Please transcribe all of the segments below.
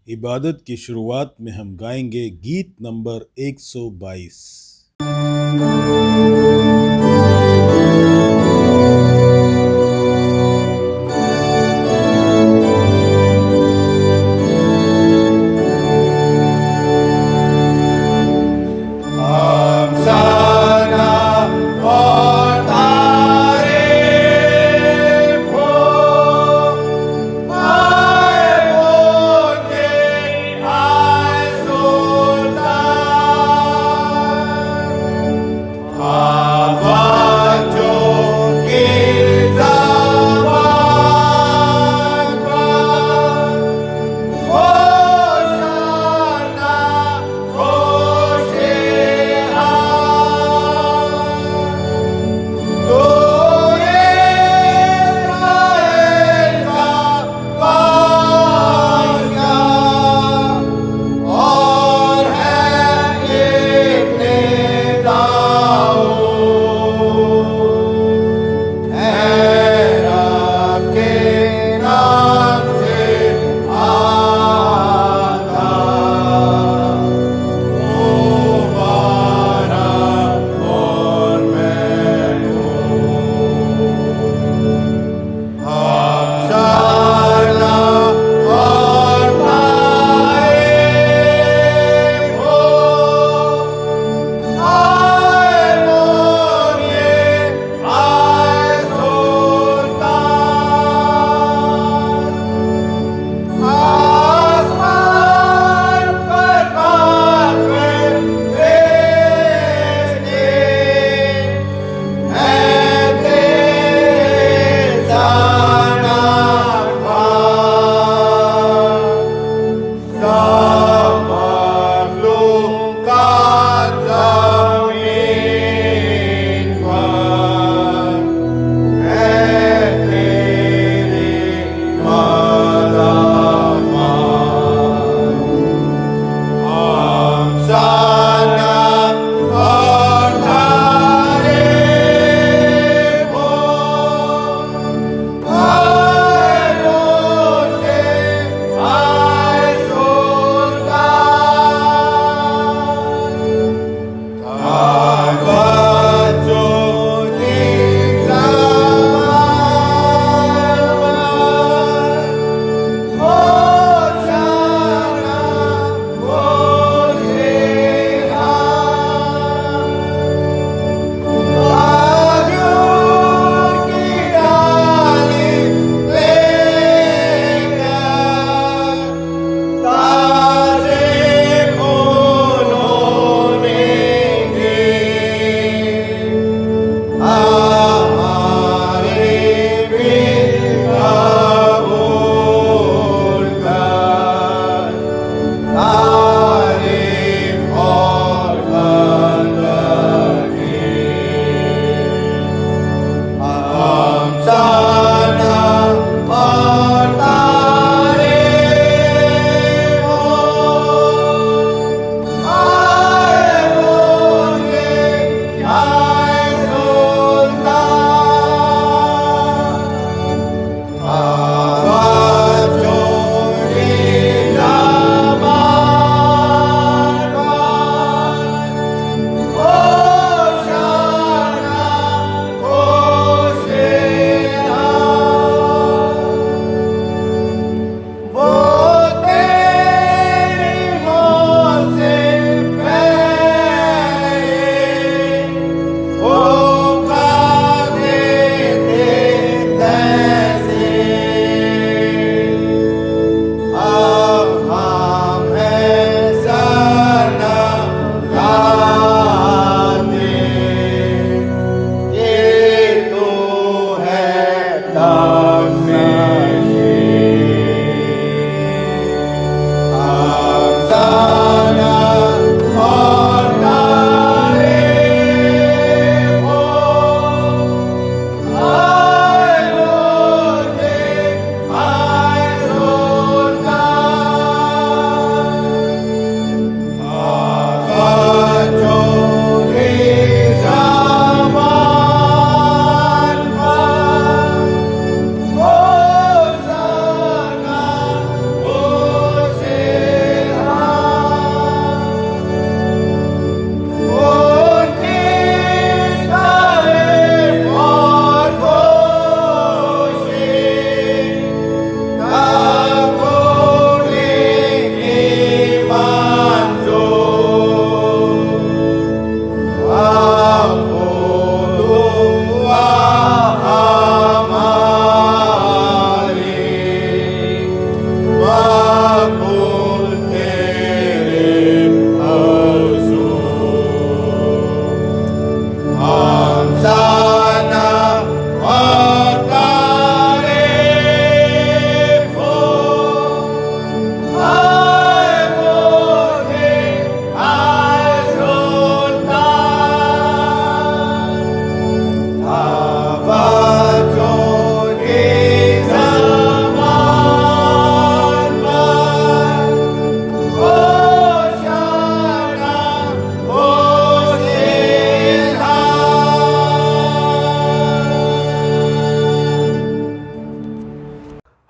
इबादत की शुरुआत में हम गाएंगे गीत नंबर 122।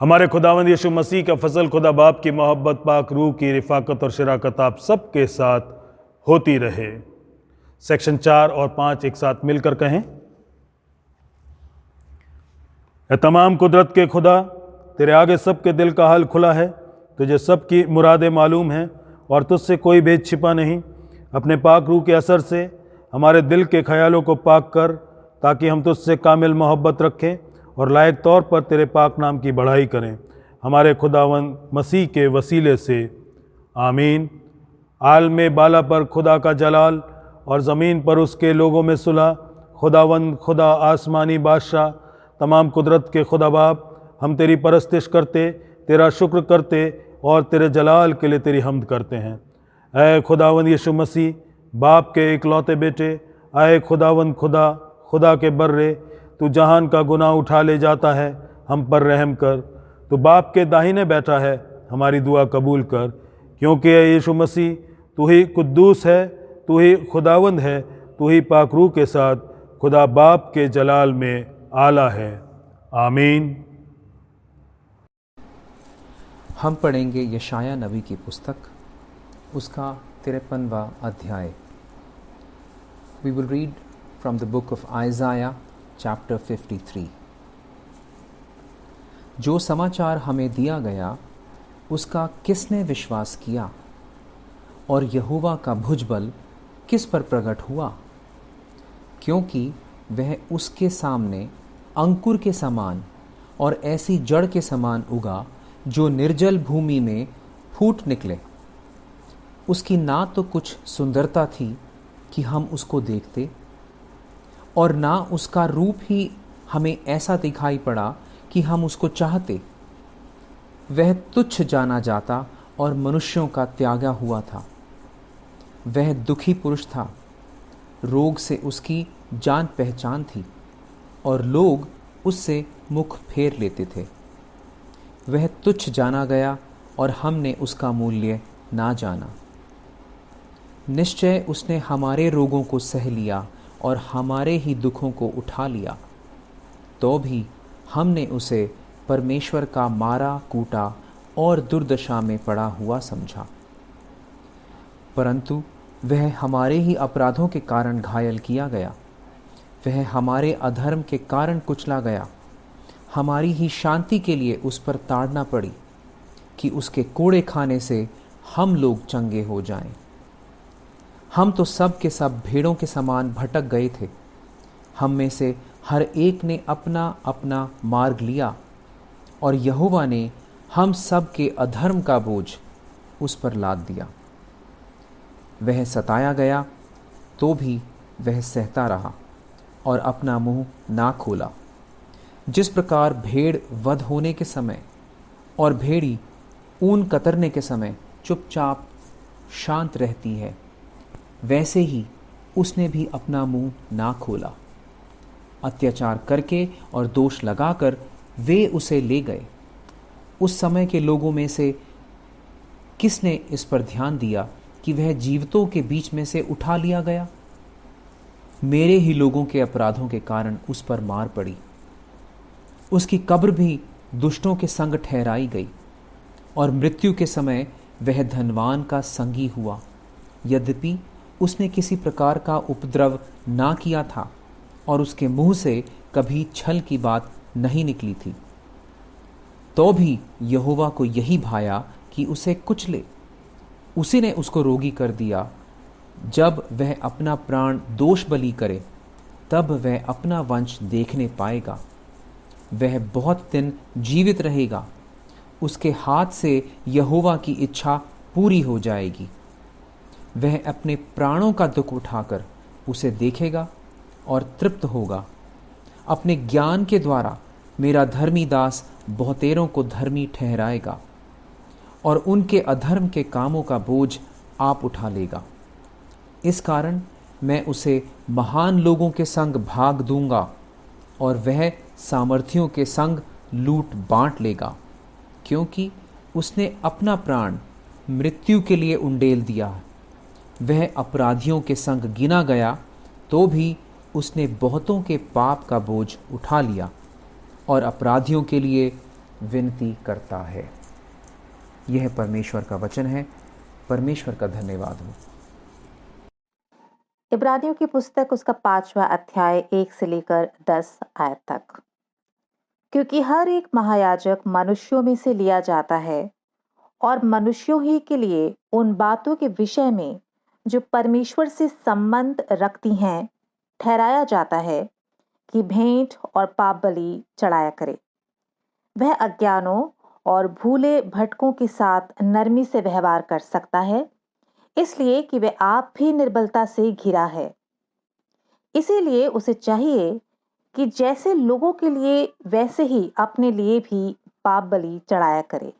हमारे खुदावंद यीशु मसीह का फजल, खुदा बाप की मोहब्बत, पाक रूह की रिफाकत और शराकत आप सबके साथ होती रहे। सेक्शन 4 और 5 एक साथ मिलकर कहें। ए तमाम कुदरत के खुदा, तेरे आगे सबके दिल का हाल खुला है, तुझे सबकी मुरादें मालूम हैं और तुझसे कोई भेद छिपा नहीं। अपने पाक रूह के असर से हमारे दिल के ख्यालों को पाक कर, ताकि हम तुझसे कामिल मोहब्बत रखें और लायक तौर पर तेरे पाक नाम की बढ़ाई करें, हमारे खुदावंद मसीह के वसीले से, आमीन। आलम बाला पर खुदा का जलाल और ज़मीन पर उसके लोगों में सुलह। खुदावंद खुदा आसमानी बादशाह, तमाम कुदरत के खुदा बाप, हम तेरी परस्तिश करते, तेरा शुक्र करते और तेरे जलाल के लिए तेरी हम्द करते हैं। ऐ खुदावंद यीशु मसीह, बाप के इकलौते बेटे, आए खुदावंद खुदा, खुदा के बर्रे, तू जहान का गुनाह उठा ले जाता है, हम पर रहम कर। तू बाप के दाहिने बैठा है, हमारी दुआ कबूल कर, क्योंकि ऐ यीशु मसीह, तू ही कुद्दूस है, तू ही खुदावंद है, तू ही पाक रूह के साथ खुदा बाप के जलाल में आला है। आमीन। हम पढ़ेंगे यशाया नबी की पुस्तक, उसका 53वां अध्याय। We will read from the book of Isaiah chapter 53। जो समाचार हमें दिया गया उसका किसने विश्वास किया, और यहोवा का भुजबल किस पर प्रकट हुआ? क्योंकि वह उसके सामने अंकुर के समान और ऐसी जड़ के समान उगा जो निर्जल भूमि में फूट निकले। उसकी ना तो कुछ सुंदरता थी कि हम उसको देखते, और ना उसका रूप ही हमें ऐसा दिखाई पड़ा कि हम उसको चाहते। वह तुच्छ जाना जाता और मनुष्यों का त्यागा हुआ था। वह दुखी पुरुष था, रोग से उसकी जान पहचान थी, और लोग उससे मुख फेर लेते थे। वह तुच्छ जाना गया और हमने उसका मूल्य ना जाना। निश्चय उसने हमारे रोगों को सह लिया और हमारे ही दुखों को उठा लिया। तो भी हमने उसे परमेश्वर का मारा कूटा और दुर्दशा में पड़ा हुआ समझा। परंतु वह हमारे ही अपराधों के कारण घायल किया गया, वह हमारे अधर्म के कारण कुचला गया। हमारी ही शांति के लिए उस पर ताड़ना पड़ी, कि उसके कोड़े खाने से हम लोग चंगे हो जाएं। हम तो सब के सब भेड़ों के समान भटक गए थे, हम में से हर एक ने अपना अपना मार्ग लिया, और यहोवा ने हम सब के अधर्म का बोझ उस पर लाद दिया। वह सताया गया तो भी वह सहता रहा और अपना मुंह ना खोला। जिस प्रकार भेड़ वध होने के समय और भेड़ी ऊन कतरने के समय चुपचाप शांत रहती है, वैसे ही उसने भी अपना मुंह ना खोला। अत्याचार करके और दोष लगाकर वे उसे ले गए। उस समय के लोगों में से किसने इस पर ध्यान दिया कि वह जीवितों के बीच में से उठा लिया गया? मेरे ही लोगों के अपराधों के कारण उस पर मार पड़ी। उसकी कब्र भी दुष्टों के संग ठहराई गई, और मृत्यु के समय वह धनवान का संगी हुआ। यद्यपि उसने किसी प्रकार का उपद्रव ना किया था, और उसके मुंह से कभी छल की बात नहीं निकली थी। तो भी यहोवा को यही भाया कि उसे कुचले। उसी ने उसको रोगी कर दिया। जब वह अपना प्राण दोष बलि करे, तब वह अपना वंश देखने पाएगा। वह बहुत दिन जीवित रहेगा। उसके हाथ से यहोवा की इच्छा पूरी हो जाएगी। वह अपने प्राणों का दुख उठाकर उसे देखेगा और तृप्त होगा। अपने ज्ञान के द्वारा मेरा धर्मी दास बहुतेरों को धर्मी ठहराएगा, और उनके अधर्म के कामों का बोझ आप उठा लेगा। इस कारण मैं उसे महान लोगों के संग भाग दूंगा, और वह सामर्थियों के संग लूट बांट लेगा, क्योंकि उसने अपना प्राण मृत्यु के लिए उंडेल दिया। वह अपराधियों के संग गिना गया, तो भी उसने बहुतों के पाप का बोझ उठा लिया, और अपराधियों के लिए विनती करता है। यह परमेश्वर का वचन है। परमेश्वर का धन्यवाद हो। इब्रानियों की पुस्तक उसका 5वां अध्याय 1 से लेकर 10 आयत तक। क्योंकि हर एक महायाजक मनुष्यों में से लिया जाता है और मनुष्यों ही के लिए उन बातों के विषय में जो परमेश्वर से संबंध रखती हैं ठहराया जाता है कि भेंट और पाप बलि चढ़ाया करे। वह अज्ञानों और भूले भटकों के साथ नरमी से व्यवहार कर सकता है, इसलिए कि वह आप भी निर्बलता से घिरा है। इसीलिए उसे चाहिए कि जैसे लोगों के लिए वैसे ही अपने लिए भी पाप बलि चढ़ाया करे।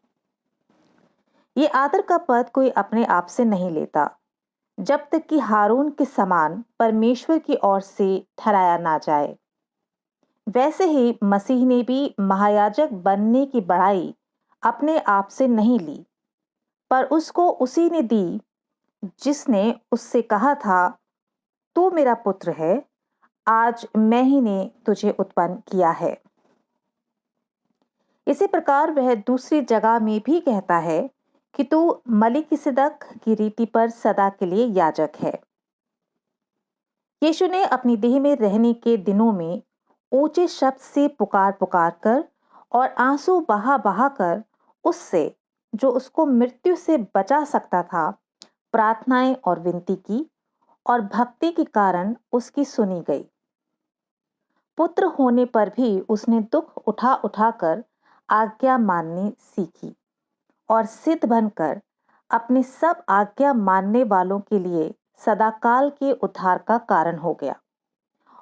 ये आदर का पद कोई अपने आप से नहीं लेता, जब तक कि हारून के समान परमेश्वर की ओर से ठहराया ना जाए। वैसे ही मसीह ने भी महायाजक बनने की बड़ाई अपने आप से नहीं ली, पर उसको उसी ने दी जिसने उससे कहा था, तू मेरा पुत्र है, आज मैं ही ने तुझे उत्पन्न किया है। इसी प्रकार वह दूसरी जगह में भी कहता है कि तू मलिकिसिदक की रीति पर सदा के लिए याजक है। यीशु ने अपनी देह में रहने के दिनों में ऊंचे शब्द से पुकार पुकार कर और आंसू बहा बहा कर उससे, जो उसको मृत्यु से बचा सकता था, प्रार्थनाएं और विनती की, और भक्ति के कारण उसकी सुनी गई। पुत्र होने पर भी उसने दुख उठा उठाकर आज्ञा माननी सीखी और सिद्ध बनकर अपने सब आज्ञा मानने वालों के लिए सदाकाल के उद्धार का कारण हो गया,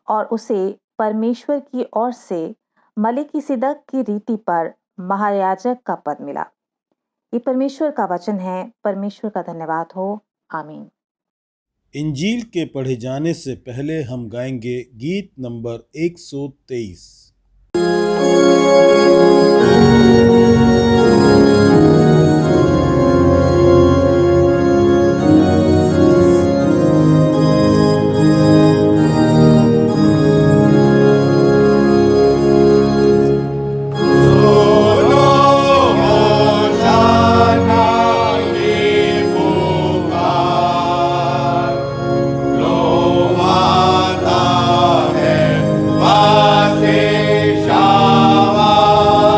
और उसे परमेश्वर की ओर से मलिकिसिदक की रीति पर महायाजक का पद मिला। ये परमेश्वर का वचन है। परमेश्वर का धन्यवाद हो। आमीन। इंजील के पढ़े जाने से पहले हम गाएंगे गीत नंबर 123। Shava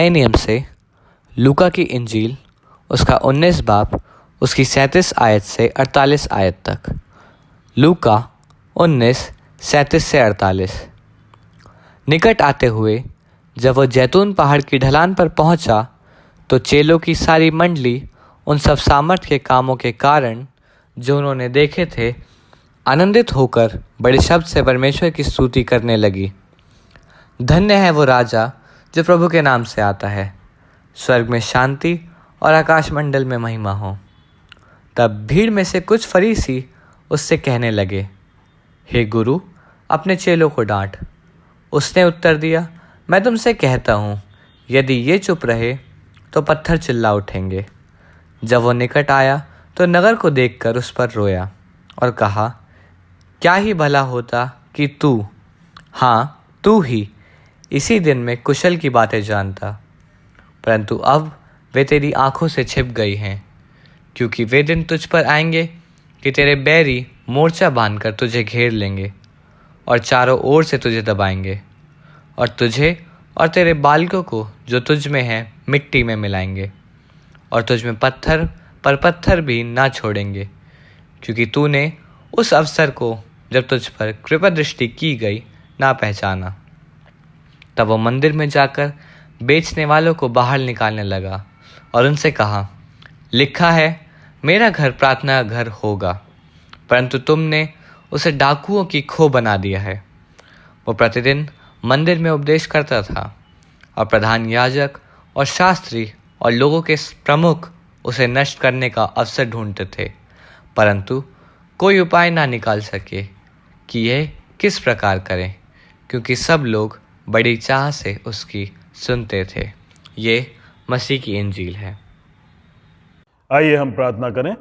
नए नियम से लूका की इंजील उसका 19 बाब उसकी 37 आयत से 48 आयत तक। लूका 19 37 से 48। निकट आते हुए जब वह जैतून पहाड़ की ढलान पर पहुंचा तो चेलों की सारी मंडली उन सब सामर्थ के कामों के कारण जो उन्होंने देखे थे आनंदित होकर बड़े शब्द से परमेश्वर की स्तुति करने लगी। धन्य है वो राजा जो प्रभु के नाम से आता है, स्वर्ग में शांति और आकाश मंडल में महिमा हो। तब भीड़ में से कुछ फरीसी उससे कहने लगे, हे गुरु, अपने चेलों को डांट। उसने उत्तर दिया, मैं तुमसे कहता हूँ, यदि ये चुप रहे तो पत्थर चिल्ला उठेंगे। जब वो निकट आया तो नगर को देखकर उस पर रोया और कहा, क्या ही भला होता कि तू, हाँ तू ही, इसी दिन में कुशल की बातें जानता, परंतु अब वे तेरी आंखों से छिप गई हैं, क्योंकि वे दिन तुझ पर आएंगे कि तेरे बैरी मोर्चा बांधकर तुझे घेर लेंगे और चारों ओर से तुझे दबाएंगे और तुझे और तेरे बालकों को जो तुझ में है मिट्टी में मिलाएंगे और तुझ में पत्थर पर पत्थर भी ना छोड़ेंगे, क्योंकि तूने उस अवसर को जब तुझ पर कृपा दृष्टि की गई ना पहचाना। तब वो मंदिर में जाकर बेचने वालों को बाहर निकालने लगा और उनसे कहा, लिखा है, मेरा घर प्रार्थना घर होगा, परंतु तुमने उसे डाकुओं की खो बना दिया है। वो प्रतिदिन मंदिर में उपदेश करता था और प्रधान याजक और शास्त्री और लोगों के प्रमुख उसे नष्ट करने का अवसर ढूंढते थे, परंतु कोई उपाय ना निकाल सके कि यह किस प्रकार करें, क्योंकि सब लोग बड़ी चाह से उसकी सुनते थे। ये मसीह की इंजील है। आइए हम प्रार्थना करें।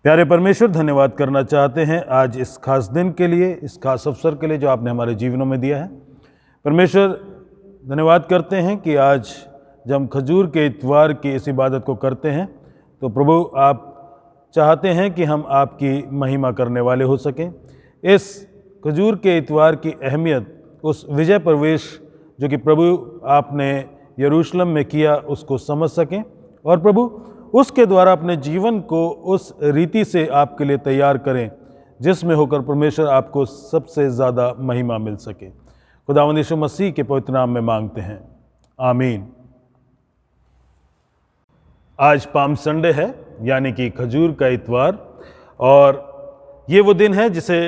प्यारे परमेश्वर, धन्यवाद करना चाहते हैं आज इस खास दिन के लिए, इस खास अवसर के लिए जो आपने हमारे जीवनों में दिया है। परमेश्वर, धन्यवाद करते हैं कि आज जब हम खजूर के इतवार की इस इबादत को करते हैं तो प्रभु आप चाहते हैं कि हम आपकी महिमा करने वाले हो सकें। इस खजूर के इतवार की अहमियत, उस विजय प्रवेश जो कि प्रभु आपने यरूशलेम में किया, उसको समझ सकें और प्रभु उसके द्वारा अपने जीवन को उस रीति से आपके लिए तैयार करें जिसमें होकर परमेश्वर आपको सबसे ज़्यादा महिमा मिल सके। खुदावंद यीशु मसीह के पवित्र नाम में मांगते हैं, आमीन। आज पाम संडे है, यानी कि खजूर का इतवार, और ये वो दिन है जिसे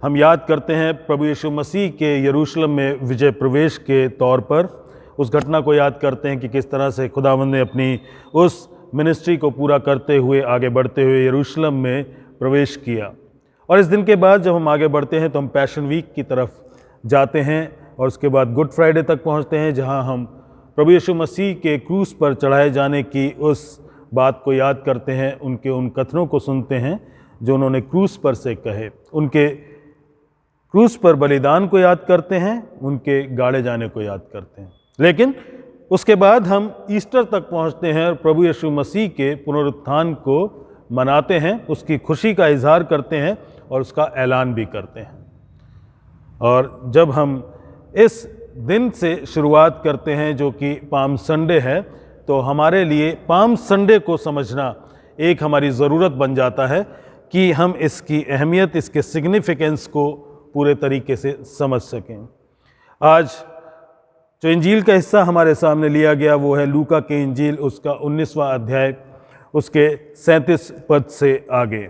हम याद करते हैं प्रभु यीशु मसीह के यरूशलेम में विजय प्रवेश के तौर पर। उस घटना को याद करते हैं कि किस तरह से खुदावंद ने अपनी उस मिनिस्ट्री को पूरा करते हुए, आगे बढ़ते हुए यरूशलेम में प्रवेश किया। और इस दिन के बाद जब हम आगे बढ़ते हैं तो हम पैशन वीक की तरफ जाते हैं और उसके बाद गुड फ्राइडे तक पहुंचते हैं, जहां हम प्रभु यीशु मसीह के क्रूस पर चढ़ाए जाने की उस बात को याद करते हैं, उनके उन कथनों को सुनते हैं जो उन्होंने क्रूस पर से कहे, उनके क्रूस पर बलिदान को याद करते हैं, उनके गाड़े जाने को याद करते हैं। लेकिन उसके बाद हम ईस्टर तक पहुंचते हैं और प्रभु यीशु मसीह के पुनरुत्थान को मनाते हैं, उसकी खुशी का इजहार करते हैं और उसका ऐलान भी करते हैं। और जब हम इस दिन से शुरुआत करते हैं जो कि पाम संडे है, तो हमारे लिए पाम संडे को समझना एक हमारी ज़रूरत बन जाता है कि हम इसकी अहमियत, इसके सिग्निफिकेंस को पूरे तरीके से समझ सकें। आज जो इंजील का हिस्सा हमारे सामने लिया गया वो है लूका की इंजील, उसका 19वां अध्याय, उसके 37 पद से आगे।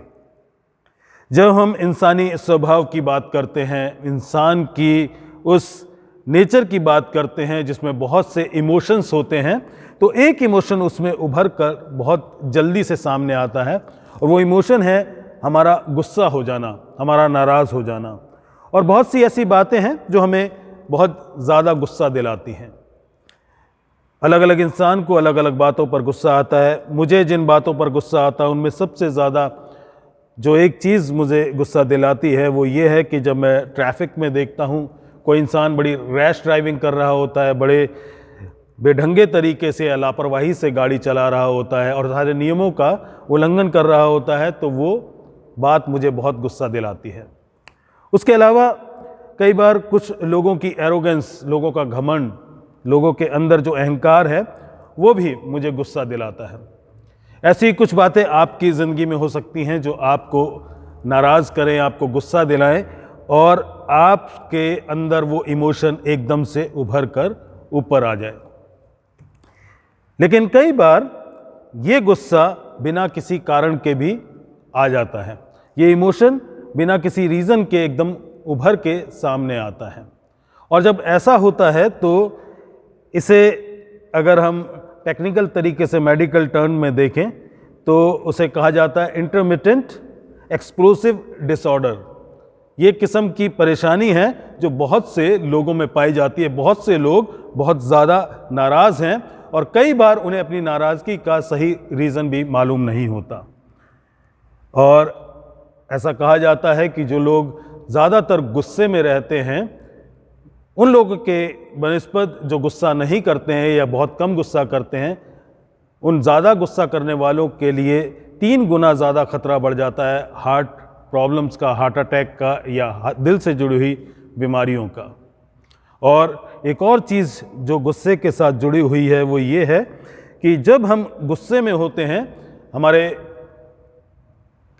जब हम इंसानी स्वभाव की बात करते हैं, इंसान की उस नेचर की बात करते हैं जिसमें बहुत से इमोशंस होते हैं, तो एक इमोशन उसमें उभर कर बहुत जल्दी से सामने आता है और वो इमोशन है हमारा गुस्सा हो जाना, हमारा नाराज़ हो जाना। और बहुत सी ऐसी बातें हैं जो हमें बहुत ज़्यादा गुस्सा दिलाती हैं। अलग अलग इंसान को अलग अलग बातों पर गुस्सा आता है। मुझे जिन बातों पर गुस्सा आता है उनमें सबसे ज़्यादा जो एक चीज़ मुझे गुस्सा दिलाती है वो ये है कि जब मैं ट्रैफिक में देखता हूँ कोई इंसान बड़ी रैश ड्राइविंग कर रहा होता है, बड़े बेढंगे तरीके से या लापरवाही से गाड़ी चला रहा होता है और सारे नियमों का उल्लंघन कर रहा होता है, तो वो बात मुझे बहुत गुस्सा दिलाती है। उसके अलावा कई बार कुछ लोगों की एरोगेंस, लोगों का घमंड, लोगों के अंदर जो अहंकार है वो भी मुझे गुस्सा दिलाता है। ऐसी कुछ बातें आपकी ज़िंदगी में हो सकती हैं जो आपको नाराज़ करें, आपको गुस्सा दिलाएं और आपके अंदर वो इमोशन एकदम से उभर कर ऊपर आ जाए। लेकिन कई बार ये गुस्सा बिना किसी कारण के भी आ जाता है, ये इमोशन बिना किसी रीज़न के एकदम उभर के सामने आता है। और जब ऐसा होता है तो इसे अगर हम टेक्निकल तरीके से मेडिकल टर्म में देखें तो उसे कहा जाता है इंटरमिटेंट एक्सप्लोसिव डिसऑर्डर। ये किस्म की परेशानी है जो बहुत से लोगों में पाई जाती है। बहुत से लोग बहुत ज़्यादा नाराज़ हैं और कई बार उन्हें अपनी नाराज़गी का सही रीज़न भी मालूम नहीं होता। और ऐसा कहा जाता है कि जो लोग ज़्यादातर गुस्से में रहते हैं उन लोगों के बनिस्बत जो गुस्सा नहीं करते हैं या बहुत कम गुस्सा करते हैं, उन ज़्यादा गुस्सा करने वालों के लिए 3 गुना ज़्यादा खतरा बढ़ जाता है हार्ट प्रॉब्लम्स का, हार्ट अटैक का या दिल से जुड़ी हुई बीमारियों का। और एक और चीज़ जो गुस्से के साथ जुड़ी हुई है वो ये है कि जब हम गुस्से में होते हैं हमारे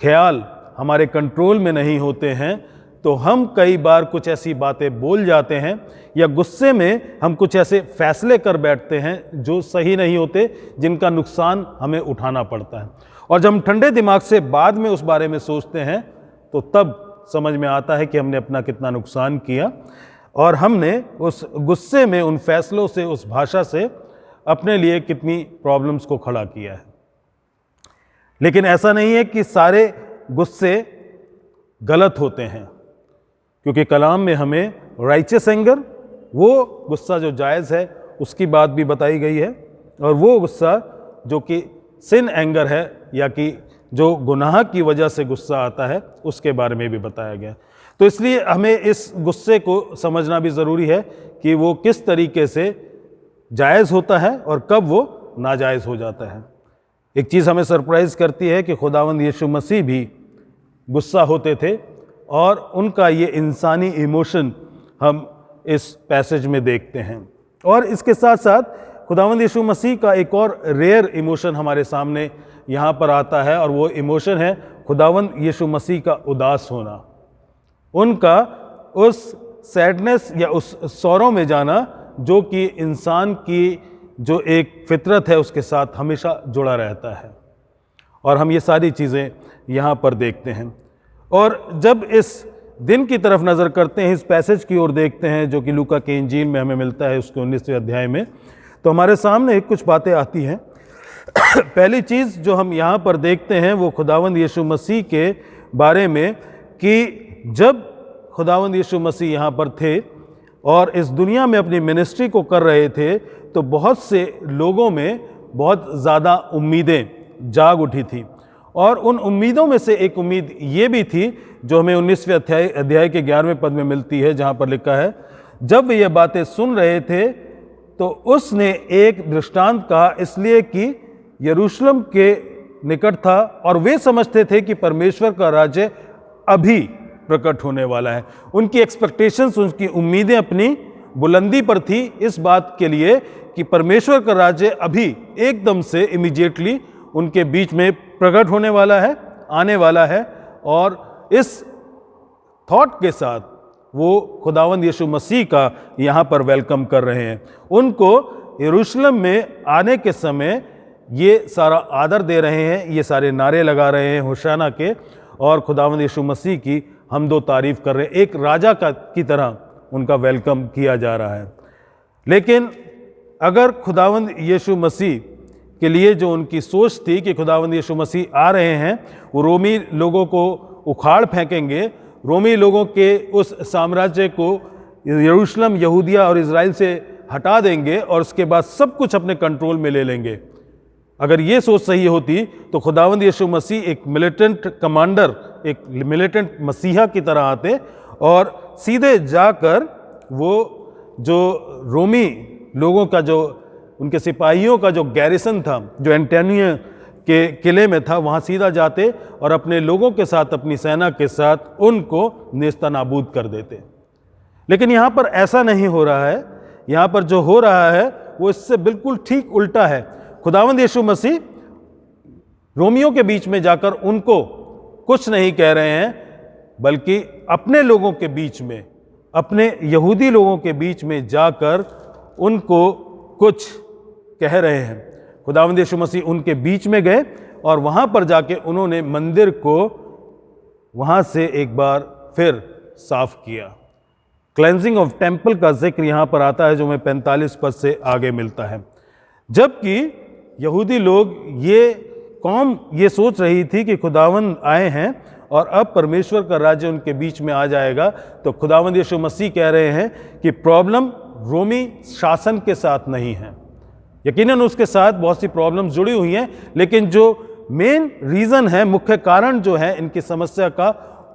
ख्याल हमारे कंट्रोल में नहीं होते हैं तो हम कई बार कुछ ऐसी बातें बोल जाते हैं या गुस्से में हम कुछ ऐसे फैसले कर बैठते हैं जो सही नहीं होते, जिनका नुकसान हमें उठाना पड़ता है। और जब हम ठंडे दिमाग से बाद में उस बारे में सोचते हैं तो तब समझ में आता है कि हमने अपना कितना नुकसान किया और हमने उस गुस्से में, उन फैसलों से, उस भाषा से अपने लिए कितनी प्रॉब्लम्स को खड़ा किया है। लेकिन ऐसा नहीं है कि सारे गुस्से गलत होते हैं, क्योंकि कलाम में हमें राइचियस एंगर, वो गुस्सा जो जायज़ है, उसकी बात भी बताई गई है, और वो गुस्सा जो कि सिन एंगर है या कि जो गुनाह की वजह से गुस्सा आता है, उसके बारे में भी बताया गया। तो इसलिए हमें इस गुस्से को समझना भी ज़रूरी है कि वो किस तरीके से जायज़ होता है और कब वो नाजायज़ हो जाता है। एक चीज़ हमें सरप्राइज़ करती है कि खुदावंद यीशु मसीह भी गुस्सा होते थे और उनका ये इंसानी इमोशन हम इस पैसेज में देखते हैं। और इसके साथ साथ खुदावंद यीशु मसीह का एक और रेयर इमोशन हमारे सामने यहाँ पर आता है और वो इमोशन है खुदावंद यीशु मसीह का उदास होना, उनका उस सैडनेस या उस सौरों में जाना जो कि इंसान की जो एक फितरत है उसके साथ हमेशा जुड़ा रहता है। और हम ये सारी चीज़ें यहाँ पर देखते हैं। और जब इस दिन की तरफ नज़र करते हैं, इस पैसेज की ओर देखते हैं जो कि लूका के इंजील में हमें मिलता है उसके 19वें अध्याय में, तो हमारे सामने कुछ बातें आती हैं। पहली चीज़ जो हम यहाँ पर देखते हैं वो खुदावंद यीशु मसीह के बारे में कि जब खुदावंद यीशु मसीह यहाँ पर थे और इस दुनिया में अपनी मिनिस्ट्री को कर रहे थे तो बहुत से लोगों में बहुत ज़्यादा उम्मीदें जाग उठी थी। और उन उम्मीदों में से एक उम्मीद ये भी थी जो हमें 19वें अध्याय के 11वें पद में मिलती है, जहाँ पर लिखा है, जब वे ये बातें सुन रहे थे तो उसने एक दृष्टांत कहा, इसलिए कि यरूशलेम के निकट था और वे समझते थे कि परमेश्वर का राज्य अभी प्रकट होने वाला है। उनकी एक्सपेक्टेशंस, उनकी उम्मीदें अपनी बुलंदी पर थी इस बात के लिए कि परमेश्वर का राज्य अभी एकदम से इमीडिएटली उनके बीच में प्रकट होने वाला है, आने वाला है। और इस थॉट के साथ वो खुदावंद यीशु मसीह का यहाँ पर वेलकम कर रहे हैं। उनको यरूशलेम में आने के समय ये सारा आदर दे रहे हैं, ये सारे नारे लगा रहे हैं होशाना के, और खुदावंद यीशु मसीह की हम दो तारीफ़ कर रहे हैं। एक राजा की तरह उनका वेलकम किया जा रहा है। लेकिन अगर खुदावंद यीशु मसीह के लिए जो उनकी सोच थी कि खुदावंद यीशु मसीह आ रहे हैं, वो रोमी लोगों को उखाड़ फेंकेंगे, रोमी लोगों के उस साम्राज्य को यरूशलेम, यहूदिया और इज़राइल से हटा देंगे और उसके बाद सब कुछ अपने कंट्रोल में ले लेंगे, अगर ये सोच सही होती तो खुदावंद यीशु मसीह एक मिलिटेंट कमांडर, एक मिलिटेंट मसीहा की तरह आते और सीधे जाकर वो जो रोमी लोगों का, जो उनके सिपाहियों का जो गैरिसन था, जो एंटोनिया के किले में था, वहाँ सीधा जाते और अपने लोगों के साथ, अपनी सेना के साथ उनको नेस्तनाबूद कर देते। लेकिन यहाँ पर ऐसा नहीं हो रहा है। यहाँ पर जो हो रहा है वो इससे बिल्कुल ठीक उल्टा है। खुदावंद यीशु मसीह रोमियों के बीच में जाकर उनको कुछ नहीं कह रहे हैं, बल्कि अपने लोगों के बीच में, अपने यहूदी लोगों के बीच में जाकर उनको कुछ कह रहे हैं। खुदावंद यीशु मसीह उनके बीच में गए और वहाँ पर जाके उन्होंने मंदिर को वहाँ से एक बार फिर साफ किया। क्लेंजिंग ऑफ टेम्पल का जिक्र यहाँ पर आता है, जो हमें 45 पद से आगे मिलता है। जबकि यहूदी लोग, ये कौम ये सोच रही थी कि खुदावंद आए हैं और अब परमेश्वर का राज्य उनके बीच में आ जाएगा, तो खुदावंद यीशु मसीह कह रहे हैं कि प्रॉब्लम रोमी शासन के साथ नहीं है। यकीनन उसके साथ बहुत सी प्रॉब्लम्स जुड़ी हुई हैं, लेकिन जो मेन रीज़न है, मुख्य कारण जो है इनकी समस्या का,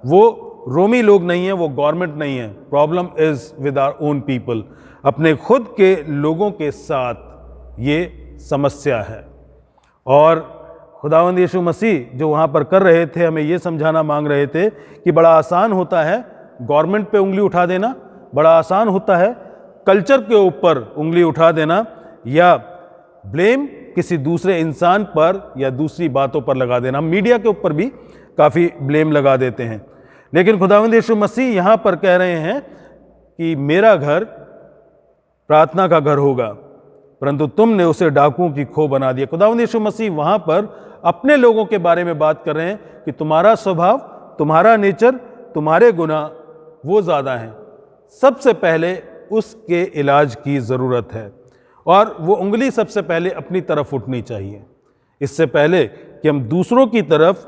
वो रोमी लोग नहीं है, वो गवर्नमेंट नहीं है। Problem is with our own people, अपने खुद के लोगों के साथ ये समस्या है। और खुदावंद यीशु मसीह जो वहाँ पर कर रहे थे, हमें ये समझाना मांग रहे थे कि बड़ा आसान होता है गवर्नमेंट पे उंगली उठा देना, बड़ा आसान होता है कल्चर के ऊपर उंगली उठा देना, या ब्लेम किसी दूसरे इंसान पर या दूसरी बातों पर लगा देना। मीडिया के ऊपर भी काफ़ी ब्लेम लगा देते हैं, लेकिन खुदावंद यीशु मसीह यहाँ पर कह रहे हैं कि मेरा घर प्रार्थना का घर होगा, परंतु तुमने उसे डाकुओं की खो बना दिया। खुदावंद यीशु मसीह वहाँ पर अपने लोगों के बारे में बात कर रहे हैं कि तुम्हारा स्वभाव, तुम्हारा नेचर, तुम्हारे गुनाह वो ज़्यादा हैं। सबसे पहले उसके इलाज की ज़रूरत है, और वो उंगली सबसे पहले अपनी तरफ उठनी चाहिए, इससे पहले कि हम दूसरों की तरफ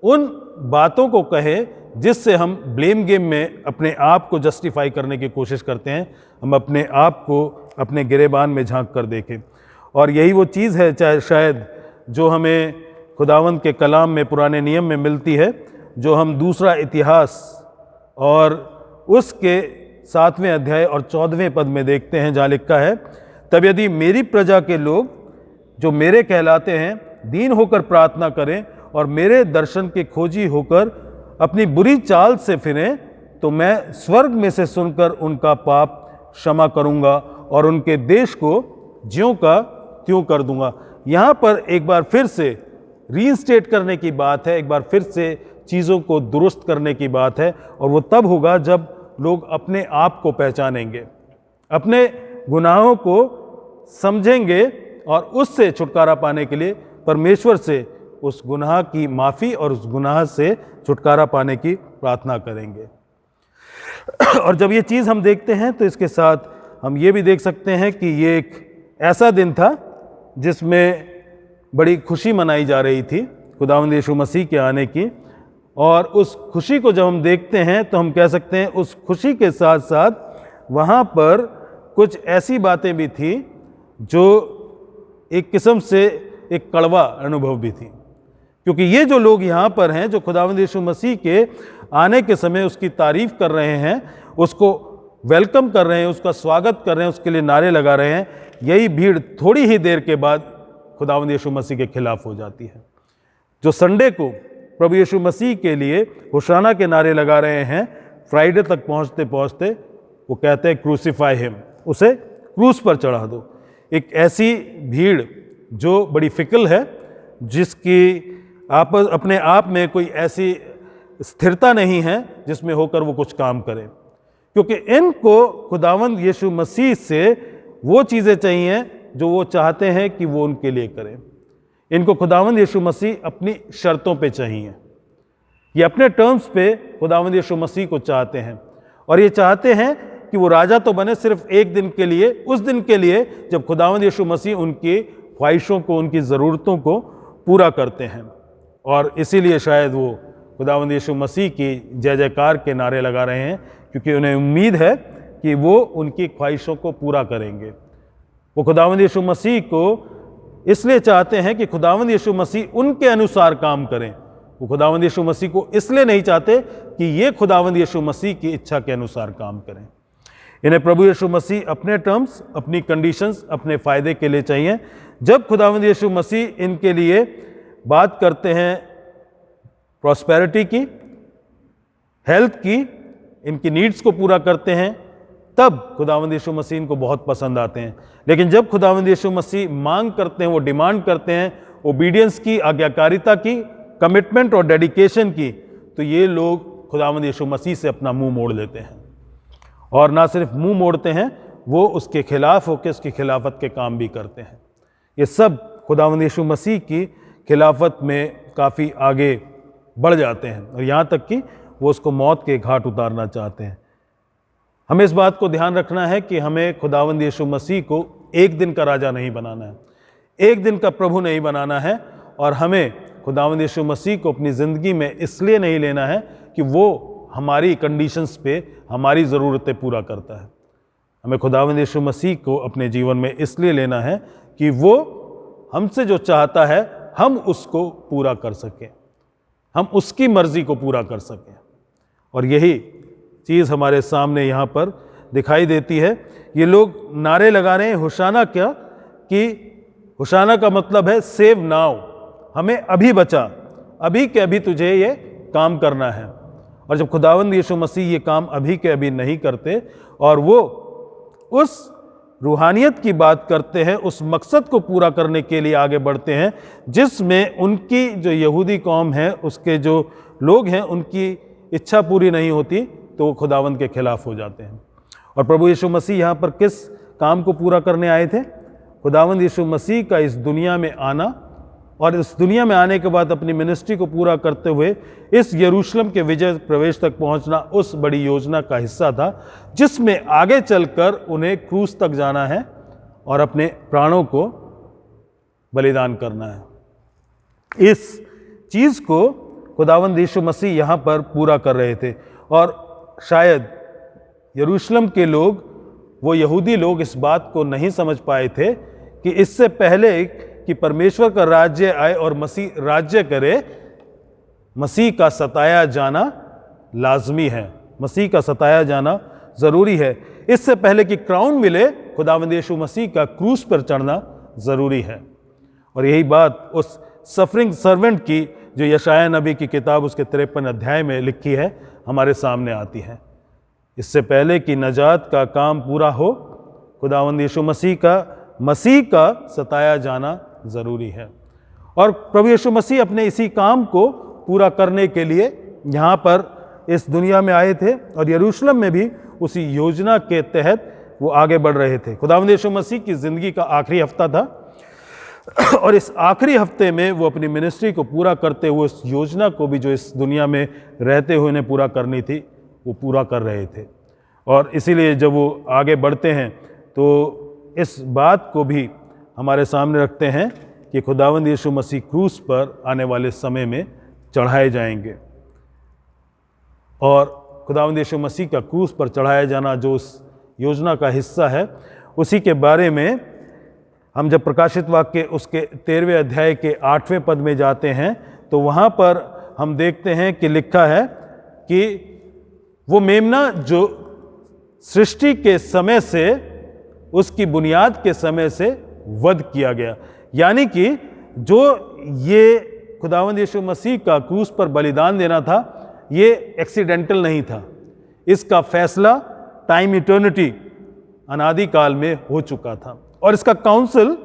उन बातों को कहें जिससे हम ब्लेम गेम में अपने आप को जस्टिफाई करने की कोशिश करते हैं। हम अपने आप को अपने गिरेबान में झांक कर देखें। और यही वो चीज़ है चाहे शायद जो हमें खुदावंद के कलाम में, पुराने नियम में मिलती है, जो हम दूसरा इतिहास और उसके 7वें अध्याय और 14वें पद में देखते हैं, जहाँ लिखा है, तब यदि मेरी प्रजा के लोग जो मेरे कहलाते हैं दीन होकर प्रार्थना करें और मेरे दर्शन के खोजी होकर अपनी बुरी चाल से फिरें, तो मैं स्वर्ग में से सुनकर उनका पाप क्षमा करूंगा और उनके देश को ज्यों का त्यों कर दूंगा। यहाँ पर एक बार फिर से रीइंस्टेट करने की बात है, एक बार फिर से चीज़ों को दुरुस्त करने की बात है, और वो तब होगा जब लोग अपने आप को पहचानेंगे, अपने गुनाहों को समझेंगे और उससे छुटकारा पाने के लिए परमेश्वर से उस गुनाह की माफ़ी और उस गुनाह से छुटकारा पाने की प्रार्थना करेंगे। और जब ये चीज़ हम देखते हैं तो इसके साथ हम ये भी देख सकते हैं कि ये एक ऐसा दिन था जिसमें बड़ी खुशी मनाई जा रही थी खुदावंद यीशु मसीह के आने की, और उस खुशी को जब हम देखते हैं तो हम कह सकते हैं उस खुशी के साथ साथ वहाँ पर कुछ ऐसी बातें भी थी जो एक किस्म से एक कड़वा अनुभव भी थी, क्योंकि ये जो लोग यहाँ पर हैं, जो खुदावंद यीशु मसीह के आने के समय उसकी तारीफ़ कर रहे हैं, उसको वेलकम कर रहे हैं, उसका स्वागत कर रहे हैं, उसके लिए नारे लगा रहे हैं, यही भीड़ थोड़ी ही देर के बाद खुदावंद यीशु मसीह के खिलाफ हो जाती है। जो संडे को प्रभु यीशु मसीह के लिए होशाना के नारे लगा रहे हैं, फ्राइडे तक पहुँचते पहुँचते वो कहते हैं क्रूसीफाई हिम, उसे क्रूस पर चढ़ा दो। एक ऐसी भीड़ जो बड़ी फिकल है, जिसकी आपस अपने आप में कोई ऐसी स्थिरता नहीं है जिसमें होकर वो कुछ काम करे, क्योंकि इनको खुदावंद यीशु मसीह से वो चीज़ें चाहिए जो वो चाहते हैं कि वो उनके लिए करें। इनको खुदावंद यीशु मसीह अपनी शर्तों पे चाहिए, ये अपने टर्म्स पे खुदावंद यीशु मसीह को चाहते हैं, और ये चाहते हैं कि वो राजा तो बने सिर्फ एक दिन के लिए, उस दिन के लिए जब खुदावंद यीशु मसीह उनकी ख्वाहिशों को, उनकी ज़रूरतों को पूरा करते हैं। और इसीलिए शायद वो खुदावंद यीशु मसीह की जय जयकार के नारे लगा रहे हैं, क्योंकि उन्हें उम्मीद है कि वो उनकी ख्वाहिशों को पूरा करेंगे। वो खुदावंद यीशु मसीह को इसलिए चाहते हैं कि खुदावंद यीशु मसीह उनके अनुसार काम करें। वो खुदावंद यीशु मसीह को इसलिए नहीं चाहते कि ये खुदावंद यीशु मसीह की इच्छा के अनुसार काम करें। इन्हें प्रभु यीशु मसीह अपने टर्म्स, अपनी कंडीशंस, अपने फ़ायदे के लिए चाहिए। जब खुदावंद यीशु मसीह इनके लिए बात करते हैं प्रॉस्पेरिटी की, हेल्थ की, इनकी नीड्स को पूरा करते हैं, तब खुदावंद यीशु मसीह इनको बहुत पसंद आते हैं। लेकिन जब खुदावंद यीशु मसीह मांग करते हैं, वो डिमांड करते हैं ओबीडियंस की, आज्ञाकारिता की, कमिटमेंट और डेडिकेशन की, तो ये लोग खुदावंद यीशु मसीह से अपना मुंह मोड़ लेते हैं। और ना सिर्फ मुंह मोड़ते हैं, वो उसके खिलाफ होकर उसकी खिलाफत के काम भी करते हैं। ये सब खुदावंद यीशु मसीह की खिलाफत में काफ़ी आगे बढ़ जाते हैं और यहाँ तक कि वो उसको मौत के घाट उतारना चाहते हैं। हमें इस बात को ध्यान रखना है कि हमें खुदावंद यीशु मसीह को एक दिन का राजा नहीं बनाना है, एक दिन का प्रभु नहीं बनाना है, और हमें खुदावंद यीशु मसीह को अपनी ज़िंदगी में इसलिए नहीं लेना है कि वो हमारी कंडीशंस पे हमारी ज़रूरतें पूरा करता है। हमें खुदावंद यीशु मसीह को अपने जीवन में इसलिए लेना है कि वो हमसे जो चाहता है हम उसको पूरा कर सकें, हम उसकी मर्ज़ी को पूरा कर सकें। और यही चीज़ हमारे सामने यहाँ पर दिखाई देती है। ये लोग नारे लगा रहे हैं होशाना क्या, कि होशाना का मतलब है सेव नाउ, हमें अभी बचा, अभी के अभी तुझे ये काम करना है। और जब खुदावंद यीशु मसीह ये काम अभी के अभी नहीं करते और वो उस रूहानियत की बात करते हैं, उस मकसद को पूरा करने के लिए आगे बढ़ते हैं जिसमें उनकी जो यहूदी कौम है, उसके जो लोग हैं, उनकी इच्छा पूरी नहीं होती, तो वो खुदावंद के खिलाफ हो जाते हैं। और प्रभु यीशु मसीह यहाँ पर किस काम को पूरा करने आए थे? खुदावंद यीशु मसीह का इस दुनिया में आना और इस दुनिया में आने के बाद अपनी मिनिस्ट्री को पूरा करते हुए इस यरूशलेम के विजय प्रवेश तक पहुंचना उस बड़ी योजना का हिस्सा था, जिसमें आगे चलकर उन्हें क्रूस तक जाना है और अपने प्राणों को बलिदान करना है। इस चीज़ को खुदावंद यीशु मसीह यहाँ पर पूरा कर रहे थे। और शायद यरूशलेम के लोग, वो यहूदी लोग, इस बात को नहीं समझ पाए थे कि इससे पहले कि परमेश्वर का राज्य आए और मसीह राज्य करे, मसीह का सताया जाना लाजमी है, मसीह का सताया जाना ज़रूरी है। इससे पहले कि क्राउन मिले, खुदावंद यीशु मसीह का क्रूस पर चढ़ना ज़रूरी है। और यही बात उस सफरिंग सर्वेंट की जो यशायाह नबी की किताब उसके 53 अध्याय में लिखी है, हमारे सामने आती है। इससे पहले कि नजात का काम पूरा हो, खुदावंद यीशु मसीह का सताया जाना ज़रूरी है। और प्रभु यीशु मसीह अपने इसी काम को पूरा करने के लिए यहाँ पर इस दुनिया में आए थे और यरूशलेम में भी उसी योजना के तहत वो आगे बढ़ रहे थे। खुदावंद यीशु मसीह की ज़िंदगी का आखिरी हफ्ता था और इस आखिरी हफ्ते में वो अपनी मिनिस्ट्री को पूरा करते हुए उस योजना को भी जो इस दुनिया में रहते हुए उन्हें पूरा करनी थी, वो पूरा कर रहे थे। और इसीलिए जब वो आगे बढ़ते हैं तो इस बात को भी हमारे सामने रखते हैं कि खुदावंद यीशु मसीह क्रूस पर आने वाले समय में चढ़ाए जाएंगे। और खुदावंद यीशु मसीह का क्रूस पर चढ़ाया जाना जो उस योजना का हिस्सा है, उसी के बारे में हम जब प्रकाशित वाक्य उसके 13वें अध्याय के 8वें पद में जाते हैं तो वहाँ पर हम देखते हैं कि लिखा है कि वो मेमना जो सृष्टि के समय से, उसकी बुनियाद के समय से वध किया गया, यानी कि जो ये खुदावंद यीशु मसीह का क्रूस पर बलिदान देना था, ये एक्सीडेंटल नहीं था। इसका फैसला टाइम इटर्निटी, अनादि काल में हो चुका था और इसका काउंसिल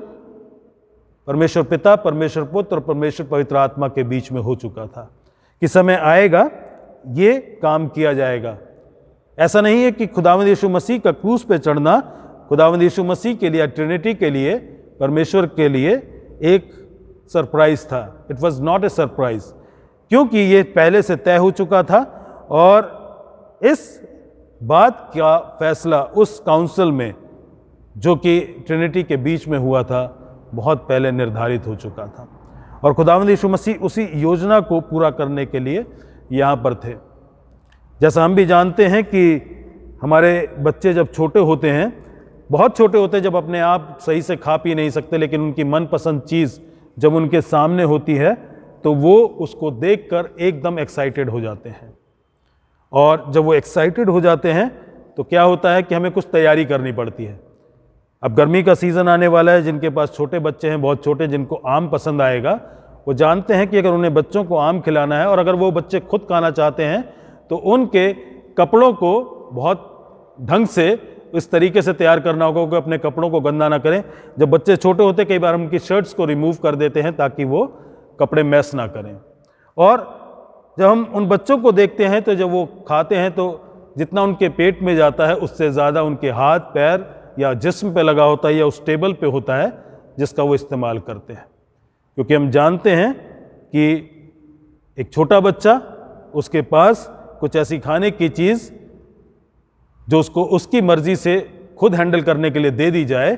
परमेश्वर पिता, परमेश्वर पुत्र और परमेश्वर पवित्र आत्मा के बीच में हो चुका था कि समय आएगा ये काम किया जाएगा। ऐसा नहीं है कि खुदावंद यीशु मसीह का क्रूस पे चढ़ना खुदावंद यीशु मसीह के लिए, ट्रिनिटी के लिए, परमेश्वर के लिए एक सरप्राइज था। It was not a surprise, क्योंकि ये पहले से तय हो चुका था और इस बात का फैसला उस काउंसिल में जो कि ट्रिनिटी के बीच में हुआ था, बहुत पहले निर्धारित हो चुका था। और खुदावंद यीशु मसीह उसी योजना को पूरा करने के लिए यहाँ पर थे। जैसा हम भी जानते हैं कि हमारे बच्चे जब छोटे होते हैं, बहुत छोटे होते हैं, जब अपने आप सही से खा पी नहीं सकते, लेकिन उनकी मनपसंद चीज़ जब उनके सामने होती है तो वो उसको देखकर एकदम एक्साइटेड हो जाते हैं। और जब वो एक्साइटेड हो जाते हैं तो क्या होता है कि हमें कुछ तैयारी करनी पड़ती है। अब गर्मी का सीज़न आने वाला है, जिनके पास छोटे बच्चे हैं, बहुत छोटे, जिनको आम पसंद आएगा, वो जानते हैं कि अगर उन्हें बच्चों को आम खिलाना है और अगर वो बच्चे खुद खाना चाहते हैं तो उनके कपड़ों को बहुत ढंग से इस तरीके से तैयार करना होगा कि अपने कपड़ों को गंदा ना करें। जब बच्चे छोटे होते कई बार हम उनकी शर्ट्स को रिमूव कर देते हैं ताकि वो कपड़े मैस ना करें। और जब हम उन बच्चों को देखते हैं तो जब वो खाते हैं तो जितना उनके पेट में जाता है उससे ज़्यादा उनके हाथ पैर या जिस्म पे लगा होता है या उस टेबल पे होता है जिसका वो इस्तेमाल करते हैं। क्योंकि हम जानते हैं कि एक छोटा बच्चा, उसके पास कुछ ऐसी खाने की चीज़ जो उसको उसकी मर्ज़ी से खुद हैंडल करने के लिए दे दी जाए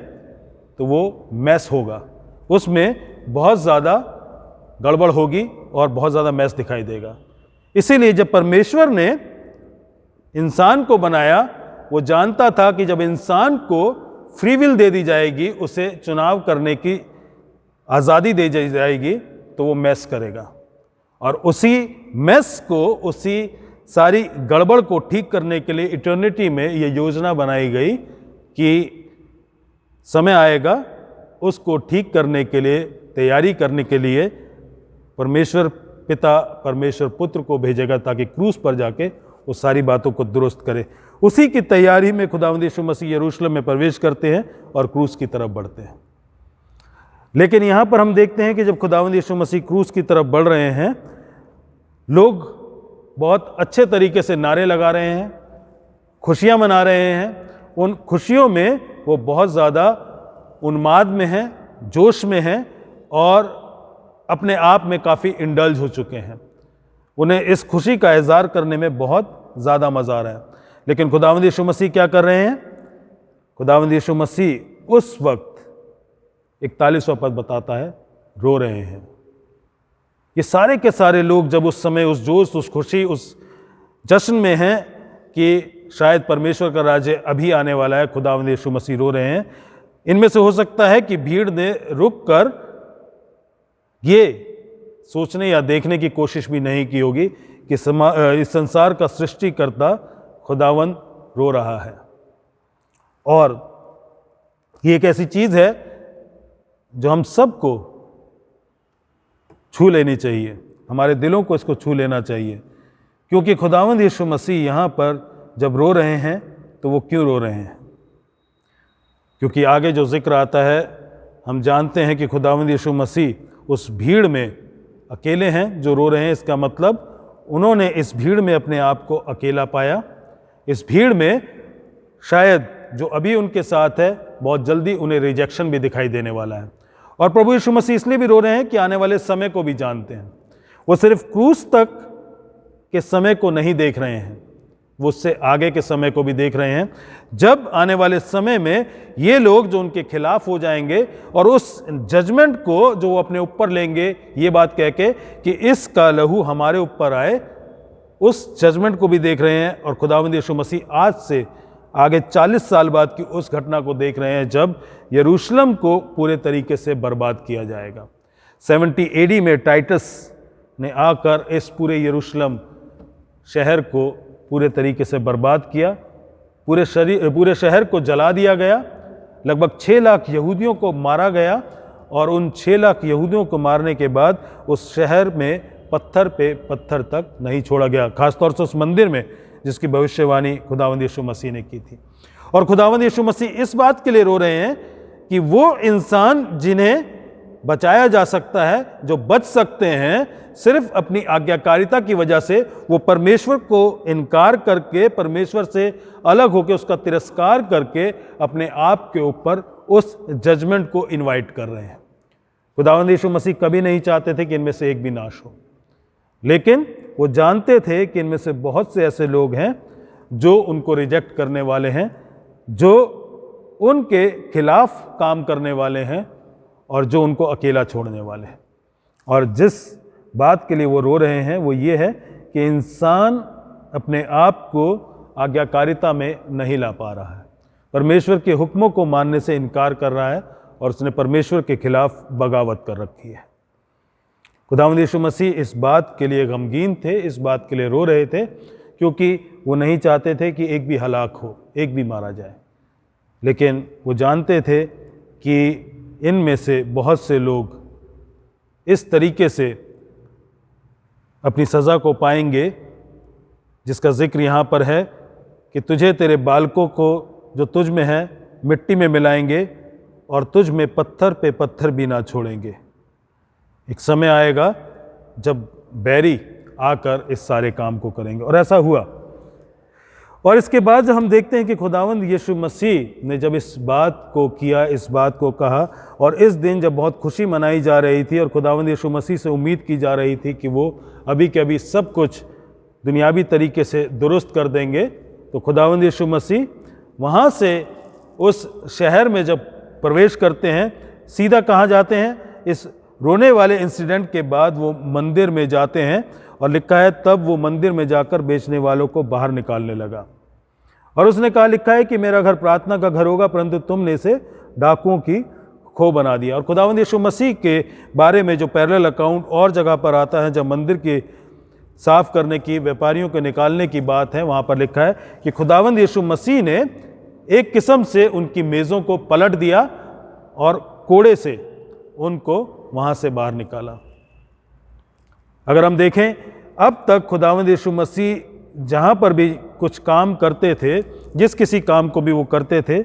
तो वो मैस होगा, उसमें बहुत ज़्यादा गड़बड़ होगी और बहुत ज़्यादा मैस दिखाई देगा। इसीलिए जब परमेश्वर ने इंसान को बनाया, वो जानता था कि जब इंसान को फ्री विल दे दी जाएगी, उसे चुनाव करने की आज़ादी दे दी जाएगी, तो वो मैस करेगा। और उसी मैस को, उसी सारी गड़बड़ को ठीक करने के लिए इटर्निटी में ये योजना बनाई गई कि समय आएगा उसको ठीक करने के लिए, तैयारी करने के लिए परमेश्वर पिता परमेश्वर पुत्र को भेजेगा ताकि क्रूस पर जाके वो सारी बातों को दुरुस्त करे। उसी की तैयारी में खुदावंद यीशु मसीह यरूशलेम में प्रवेश करते हैं और क्रूस की तरफ बढ़ते हैं। लेकिन यहाँ पर हम देखते हैं कि जब खुदावंद यीशु मसीह क्रूस की तरफ बढ़ रहे हैं, लोग बहुत अच्छे तरीके से नारे लगा रहे हैं, खुशियाँ मना रहे हैं। उन खुशियों में वो बहुत ज़्यादा उन्माद में हैं, जोश में हैं और अपने आप में काफ़ी इंडल्ज हो चुके हैं। उन्हें इस खुशी का इज़हार करने में बहुत ज़्यादा मज़ा आ रहा है। लेकिन खुदावंद यीशु मसीह क्या कर रहे हैं? खुदावंद यीशु मसीह उस वक्त 41वां पद बताता है, रो रहे हैं। ये सारे के सारे लोग जब उस समय उस जोश, उस खुशी, उस जश्न में हैं कि शायद परमेश्वर का राज्य अभी आने वाला है, खुदावंद यीशु मसीह रो रहे हैं। इनमें से हो सकता है कि भीड़ ने रुक कर ये सोचने या देखने की कोशिश भी नहीं की होगी कि इस संसार का सृष्टिकर्ता खुदावंद रो रहा है। और ये एक ऐसी चीज़ है जो हम सबको छू लेनी चाहिए, हमारे दिलों को इसको छू लेना चाहिए। क्योंकि खुदावंद यीशु मसीह यहाँ पर जब रो रहे हैं तो वो क्यों रो रहे हैं? क्योंकि आगे जो जिक्र आता है, हम जानते हैं कि खुदावंद यीशु मसीह उस भीड़ में अकेले हैं जो रो रहे हैं। इसका मतलब उन्होंने इस भीड़ में अपने आप को अकेला पाया। इस भीड़ में शायद जो अभी उनके साथ है, बहुत जल्दी उन्हें रिजेक्शन भी दिखाई देने वाला है। और प्रभु यीशु मसीह इसलिए भी रो रहे हैं कि आने वाले समय को भी जानते हैं। वो सिर्फ क्रूस तक के समय को नहीं देख रहे हैं, वो उससे आगे के समय को भी देख रहे हैं, जब आने वाले समय में ये लोग जो उनके खिलाफ हो जाएंगे और उस जजमेंट को जो वो अपने ऊपर लेंगे, ये बात कह के कि इसका लहू हमारे ऊपर आए, उस जजमेंट को भी देख रहे हैं। और खुदावंद यीशु मसीह आज से आगे 40 साल बाद की उस घटना को देख रहे हैं जब यरूशलेम को पूरे तरीके से बर्बाद किया जाएगा। 70 AD में टाइटस ने आकर इस पूरे यरूशलेम शहर को पूरे तरीके से बर्बाद किया। पूरे शहर को जला दिया गया। लगभग 6 लाख यहूदियों को मारा गया और उन 6 लाख यहूदियों को मारने के बाद उस शहर में पत्थर पे पत्थर तक नहीं छोड़ा गया, खासतौर से उस मंदिर में जिसकी भविष्यवाणी खुदावंद यीशु मसीह ने की थी। और खुदावंद यीशु मसीह इस बात के लिए रो रहे हैं कि वो इंसान जिन्हें बचाया जा सकता है, जो बच सकते हैं, सिर्फ अपनी आज्ञाकारिता की वजह से वो परमेश्वर को इनकार करके, परमेश्वर से अलग होकर उसका तिरस्कार करके अपने आप के ऊपर उस जजमेंट को इनवाइट कर रहे हैं। खुदावंद यीशु मसीह कभी नहीं चाहते थे कि इनमें से एक भी नाश हो, लेकिन वो जानते थे कि इनमें से बहुत से ऐसे लोग हैं जो उनको रिजेक्ट करने वाले हैं, जो उनके खिलाफ काम करने वाले हैं और जो उनको अकेला छोड़ने वाले हैं। और जिस बात के लिए वो रो रहे हैं वो ये है कि इंसान अपने आप को आज्ञाकारिता में नहीं ला पा रहा है, परमेश्वर के हुक्मों को मानने से इनकार कर रहा है और उसने परमेश्वर के खिलाफ बगावत कर रखी है। खुदावंद यीशु मसीह इस बात के लिए गमगीन थे, इस बात के लिए रो रहे थे, क्योंकि वो नहीं चाहते थे कि एक भी हलाक हो, एक भी मारा जाए। लेकिन वो जानते थे कि इनमें से बहुत से लोग इस तरीके से अपनी सज़ा को पाएंगे जिसका जिक्र यहाँ पर है कि तुझे तेरे बालकों को जो तुझ में है मिट्टी में मिलाएंगे और तुझ में पत्थर पे पत्थर भी ना छोड़ेंगे। एक समय आएगा जब बैरी आकर इस सारे काम को करेंगे, और ऐसा हुआ। और इसके बाद जब हम देखते हैं कि खुदावंद यीशु मसीह ने जब इस बात को किया, इस बात को कहा, और इस दिन जब बहुत खुशी मनाई जा रही थी और खुदावंद यीशु मसीह से उम्मीद की जा रही थी कि वो अभी के अभी सब कुछ दुनियावी तरीके से दुरुस्त कर देंगे, तो खुदावंद यीशु मसीह वहाँ से उस शहर में जब प्रवेश करते हैं, सीधा कहाँ जाते हैं? इस रोने वाले इंसिडेंट के बाद वो मंदिर में जाते हैं, और लिखा है तब वो मंदिर में जाकर बेचने वालों को बाहर निकालने लगा। और उसने कहा, लिखा है कि मेरा घर प्रार्थना का घर होगा, परंतु तुमने इसे डाकुओं की खो बना दिया। और खुदावंद यीशु मसीह के बारे में जो पैरेलल अकाउंट और जगह पर आता है, जब मंदिर के साफ करने की, व्यापारियों को निकालने की बात है, वहाँ पर लिखा है कि खुदावंद यीशु मसीह ने एक किस्म से उनकी मेज़ों को पलट दिया और कोड़े से उनको वहाँ से बाहर निकाला। अगर हम देखें, अब तक खुदावंद यीशु मसीह जहाँ पर भी कुछ काम करते थे, जिस किसी काम को भी वो करते थे,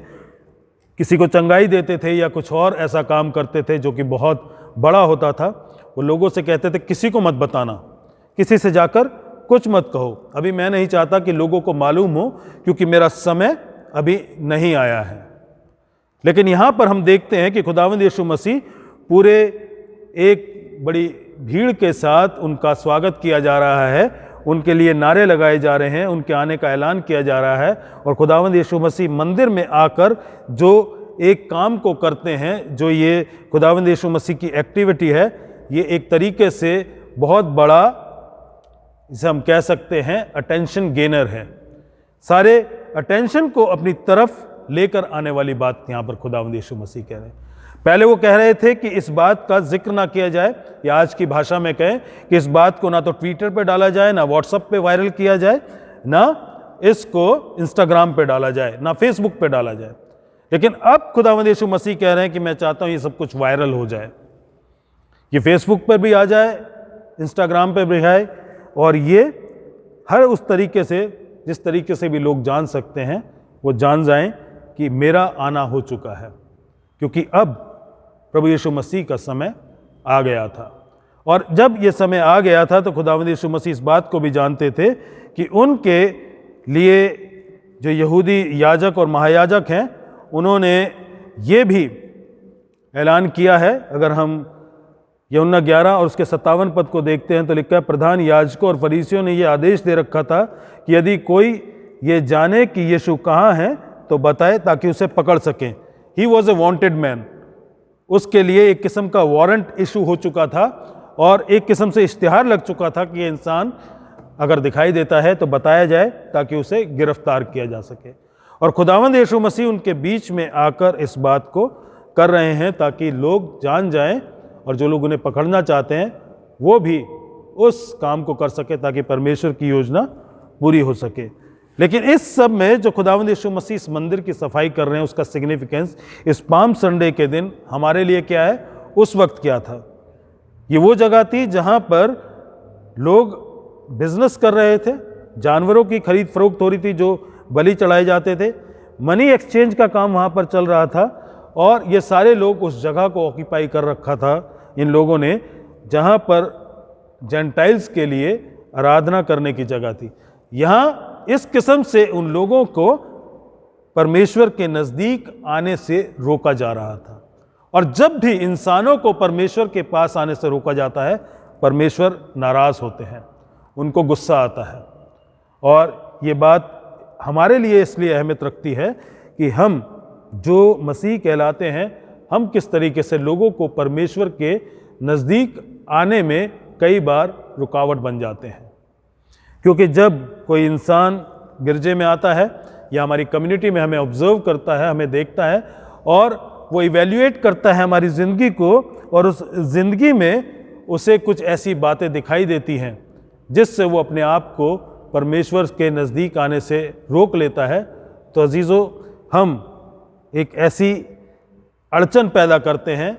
किसी को चंगाई देते थे या कुछ और ऐसा काम करते थे जो कि बहुत बड़ा होता था, वो लोगों से कहते थे किसी को मत बताना, किसी से जाकर कुछ मत कहो, अभी मैं नहीं चाहता कि लोगों को मालूम हो, क्योंकि मेरा समय अभी नहीं आया है। लेकिन यहाँ पर हम देखते हैं कि खुदावंद यीशु मसीह पूरे एक बड़ी भीड़ के साथ उनका स्वागत किया जा रहा है, उनके लिए नारे लगाए जा रहे हैं, उनके आने का ऐलान किया जा रहा है। और खुदावंद यीशु मसीह मंदिर में आकर जो एक काम को करते हैं, जो ये खुदावंद यीशु मसीह की एक्टिविटी है, ये एक तरीके से बहुत बड़ा, इसे हम कह सकते हैं अटेंशन गेनर है। सारे अटेंशन को अपनी तरफ लेकर आने वाली बात यहाँ पर खुदावंद यीशु मसीह कह रहे हैं। पहले वो कह रहे थे कि इस बात का जिक्र ना किया जाए, या आज की भाषा में कहें कि इस बात को ना तो ट्विटर पे डाला जाए, ना व्हाट्सएप पे वायरल किया जाए, ना इसको इंस्टाग्राम पे डाला जाए, ना फेसबुक पे डाला जाए। लेकिन अब खुदावंद यीशु मसीह कह रहे हैं कि मैं चाहता हूँ ये सब कुछ वायरल हो जाए, ये फेसबुक पर भी आ जाए, इंस्टाग्राम पे भी आए, और ये हर उस तरीके से, जिस तरीके से भी लोग जान सकते हैं, वो जान जाएं कि मेरा आना हो चुका है, क्योंकि अब प्रभु यीशु मसीह का समय आ गया था। और जब ये समय आ गया था तो खुदावंद यीशु मसीह इस बात को भी जानते थे कि उनके लिए जो यहूदी याजक और महायाजक हैं, उन्होंने ये भी ऐलान किया है। अगर हम यूहन्ना 11 और उसके 57 पद को देखते हैं तो लिखा है, प्रधान याजकों और फरीसियों ने यह आदेश दे रखा था कि यदि कोई ये जाने कि यीशु कहाँ है तो बताए, ताकि उसे पकड़ सकें। He was a wanted man. उसके लिए एक किस्म का वारंट इशू हो चुका था और एक किस्म से इश्तिहार लग चुका था कि ये इंसान अगर दिखाई देता है तो बताया जाए, ताकि उसे गिरफ्तार किया जा सके। और खुदावंद यीशु मसीह उनके बीच में आकर इस बात को कर रहे हैं, ताकि लोग जान जाएं, और जो लोग उन्हें पकड़ना चाहते हैं वो भी उस काम को कर सके, ताकि परमेश्वर की योजना पूरी हो सके। लेकिन इस सब में जो खुदावंद यीशु मसीह इस मंदिर की सफाई कर रहे हैं, उसका सिग्निफिकेंस इस पाम संडे के दिन हमारे लिए क्या है, उस वक्त क्या था। ये वो जगह थी जहाँ पर लोग बिजनेस कर रहे थे, जानवरों की खरीद फरोख्त हो रही थी, जो बलि चढ़ाए जाते थे, मनी एक्सचेंज का काम वहाँ पर चल रहा था। और ये सारे लोग उस जगह को ऑक्यूपाई कर रखा था इन लोगों ने, जहाँ पर जेंटाइल्स के लिए आराधना करने की जगह थी। यहाँ इस किस्म से उन लोगों को परमेश्वर के नज़दीक आने से रोका जा रहा था। और जब भी इंसानों को परमेश्वर के पास आने से रोका जाता है, परमेश्वर नाराज़ होते हैं, उनको गुस्सा आता है। और ये बात हमारे लिए इसलिए अहमियत रखती है कि हम जो मसीह कहलाते हैं, हम किस तरीके से लोगों को परमेश्वर के नज़दीक आने में कई बार रुकावट बन जाते हैं। क्योंकि जब कोई इंसान गिरजे में आता है या हमारी कम्युनिटी में हमें ऑब्जर्व करता है, हमें देखता है, और वो इवैल्यूएट करता है हमारी ज़िंदगी को, और उस ज़िंदगी में उसे कुछ ऐसी बातें दिखाई देती हैं जिससे वो अपने आप को परमेश्वर के नज़दीक आने से रोक लेता है, तो अजीज़ों, हम एक ऐसी अड़चन पैदा करते हैं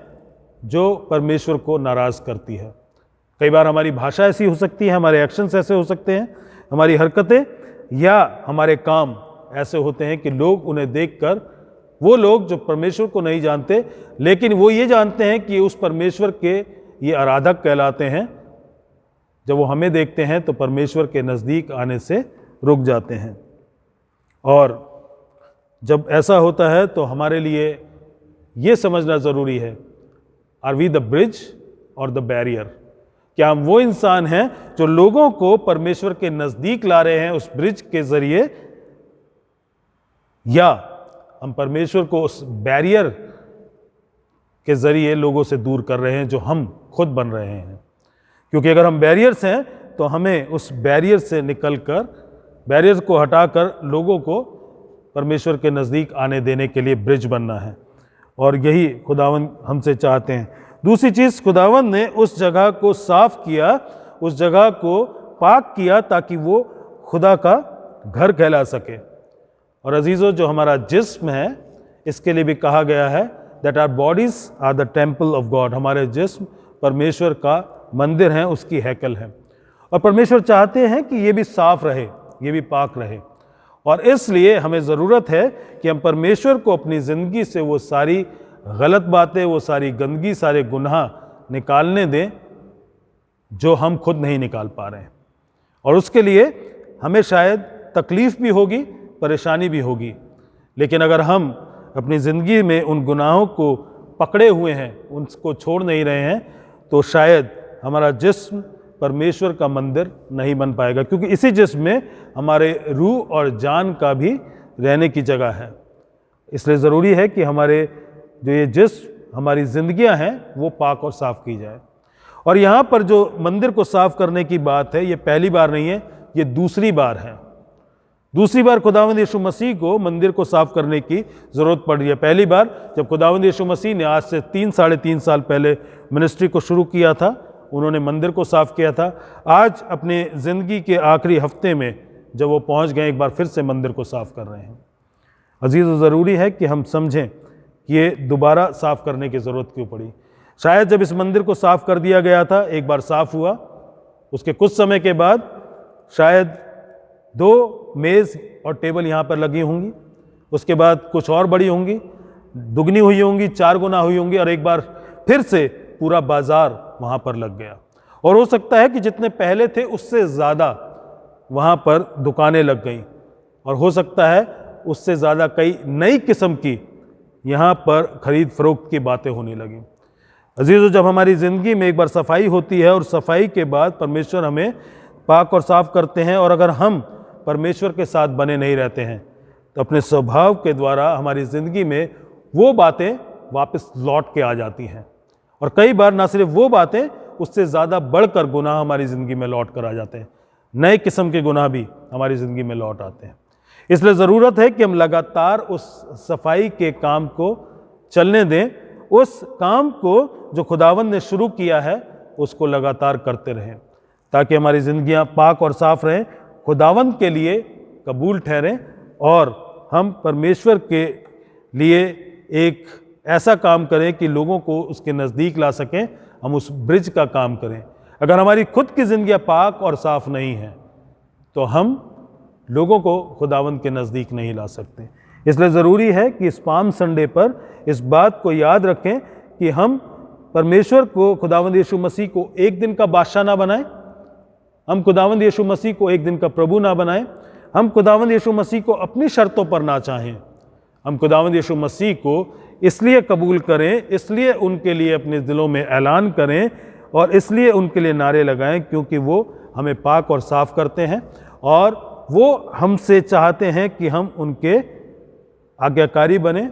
जो परमेश्वर को नाराज़ करती है। कई बार हमारी भाषा ऐसी हो सकती है, हमारे एक्शंस ऐसे हो सकते हैं, हमारी हरकतें या हमारे काम ऐसे होते हैं कि लोग उन्हें देखकर, वो लोग जो परमेश्वर को नहीं जानते लेकिन वो ये जानते हैं कि उस परमेश्वर के ये आराधक कहलाते हैं, जब वो हमें देखते हैं तो परमेश्वर के नज़दीक आने से रुक जाते हैं। और जब ऐसा होता है तो हमारे लिए ये समझना ज़रूरी है, आर वी द ब्रिज और द बैरियर? क्या हम वो इंसान हैं जो लोगों को परमेश्वर के नज़दीक ला रहे हैं उस ब्रिज के ज़रिए, या हम परमेश्वर को उस बैरियर के ज़रिए लोगों से दूर कर रहे हैं जो हम खुद बन रहे हैं? क्योंकि अगर हम बैरियर्स हैं तो हमें उस बैरियर से निकलकर, बैरियर को हटाकर लोगों को परमेश्वर के नज़दीक आने देने के लिए ब्रिज बनना है। और यही खुदावंद हमसे चाहते हैं। दूसरी चीज़, खुदावंद ने उस जगह को साफ किया, उस जगह को पाक किया ताकि वो खुदा का घर कहला सके। और अजीज़ों, जो हमारा जिस्म है इसके लिए भी कहा गया है that our bodies are the temple of God. हमारे जिस्म परमेश्वर का मंदिर है, उसकी हैकल है। और परमेश्वर चाहते हैं कि ये भी साफ रहे, ये भी पाक रहे। और इसलिए हमें ज़रूरत है कि हम परमेश्वर को अपनी ज़िंदगी से वो सारी गलत बातें, वो सारी गंदगी, सारे गुनाह निकालने दें जो हम खुद नहीं निकाल पा रहे हैं। और उसके लिए हमें शायद तकलीफ़ भी होगी, परेशानी भी होगी, लेकिन अगर हम अपनी ज़िंदगी में उन गुनाहों को पकड़े हुए हैं, उनको छोड़ नहीं रहे हैं, तो शायद हमारा जिस्म परमेश्वर का मंदिर नहीं बन पाएगा। क्योंकि इसी जिस्म में हमारे रूह और जान का भी रहने की जगह है। इसलिए ज़रूरी है कि हमारे जो ये जिस्म, हमारी ज़िंदगियां हैं, वो पाक और साफ़ की जाए। और यहाँ पर जो मंदिर को साफ़ करने की बात है, ये पहली बार नहीं है, ये दूसरी बार है। दूसरी बार खुदावंद यीशु मसीह को मंदिर को साफ़ करने की ज़रूरत पड़ रही है। पहली बार जब खुदावंद यीशु मसीह ने आज से 3-3.5 साल पहले मिनिस्ट्री को शुरू किया था, उन्होंने मंदिर को साफ़ किया था। आज अपने ज़िंदगी के आखिरी हफ्ते में जब वो पहुंच गए, एक बार फिर से मंदिर को साफ़ कर रहे हैं। अजीज़, ज़रूरी है कि हम समझें कि ये दोबारा साफ़ करने की ज़रूरत क्यों पड़ी। शायद जब इस मंदिर को साफ़ कर दिया गया था, एक बार साफ़ हुआ, उसके कुछ समय के बाद शायद 2 मेज़ और टेबल यहाँ पर लगी होंगी, उसके बाद कुछ और बड़ी होंगी, दुगनी हुई होंगी, 4 गुना हुई होंगी, और एक बार फिर से पूरा बाज़ार वहाँ पर लग गया। और हो सकता है कि जितने पहले थे उससे ज़्यादा वहाँ पर दुकानें लग गईं, और हो सकता है उससे ज़्यादा कई नई किस्म की यहाँ पर ख़रीद फ़रोख्त की बातें होने लगीं। अजीज़ों, जब हमारी ज़िंदगी में एक बार सफाई होती है और सफाई के बाद परमेश्वर हमें पाक और साफ़ करते हैं, और अगर हम परमेश्वर के साथ बने नहीं रहते हैं तो अपने स्वभाव के द्वारा हमारी ज़िंदगी में वो बातें वापस लौट के आ जाती हैं। और कई बार ना सिर्फ वो बातें, उससे ज़्यादा बढ़कर गुनाह हमारी ज़िंदगी में लौट कर आ जाते हैं। नए किस्म के गुनाह भी हमारी ज़िंदगी में लौट आते हैं। इसलिए ज़रूरत है कि हम लगातार उस सफाई के काम को चलने दें, उस काम को जो खुदावंद ने शुरू किया है उसको लगातार करते रहें, ताकि हमारी ज़िंदगियां पाक और साफ़ रहें, खुदावंद के लिए कबूल ठहरें, और हम परमेश्वर के लिए एक ऐसा काम करें कि लोगों को उसके नज़दीक ला सकें। हम उस ब्रिज का काम करें। अगर हमारी खुद की ज़िंदगियां पाक और साफ़ नहीं हैं तो हम लोगों को खुदावंद के नज़दीक नहीं ला सकते। इसलिए ज़रूरी है कि इस पाम संडे पर इस बात को याद रखें कि हम परमेश्वर को, खुदावंद यीशु मसीह को एक दिन का बादशाह ना बनाएं, हम खुदावंद यीशु मसीह को एक दिन का प्रभु ना बनाएं, हम खुदावंद यीशु मसीह को अपनी शर्तों पर ना चाहें। हम खुदावंद यीशु मसीह को इसलिए कबूल करें, इसलिए उनके लिए अपने दिलों में ऐलान करें, और इसलिए उनके लिए नारे लगाएं क्योंकि वो हमें पाक और साफ़ करते हैं, और वो हमसे चाहते हैं कि हम उनके आज्ञाकारी बने,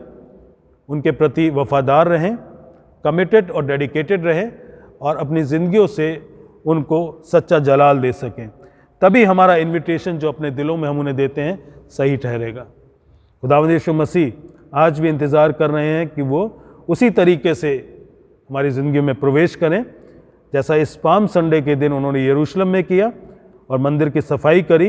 उनके प्रति वफादार रहें, कमिटेड और डेडिकेटेड रहें, और अपनी ज़िंदगियों से उनको सच्चा जलाल दे सकें। तभी हमारा इन्विटेशन जो अपने दिलों में हम उन्हें देते हैं सही ठहरेगा। खुदावंद यीशु मसीह आज भी इंतज़ार कर रहे हैं कि वो उसी तरीके से हमारी ज़िंदगी में प्रवेश करें जैसा इस पाम संडे के दिन उन्होंने यरूशलेम में किया और मंदिर की सफाई करी।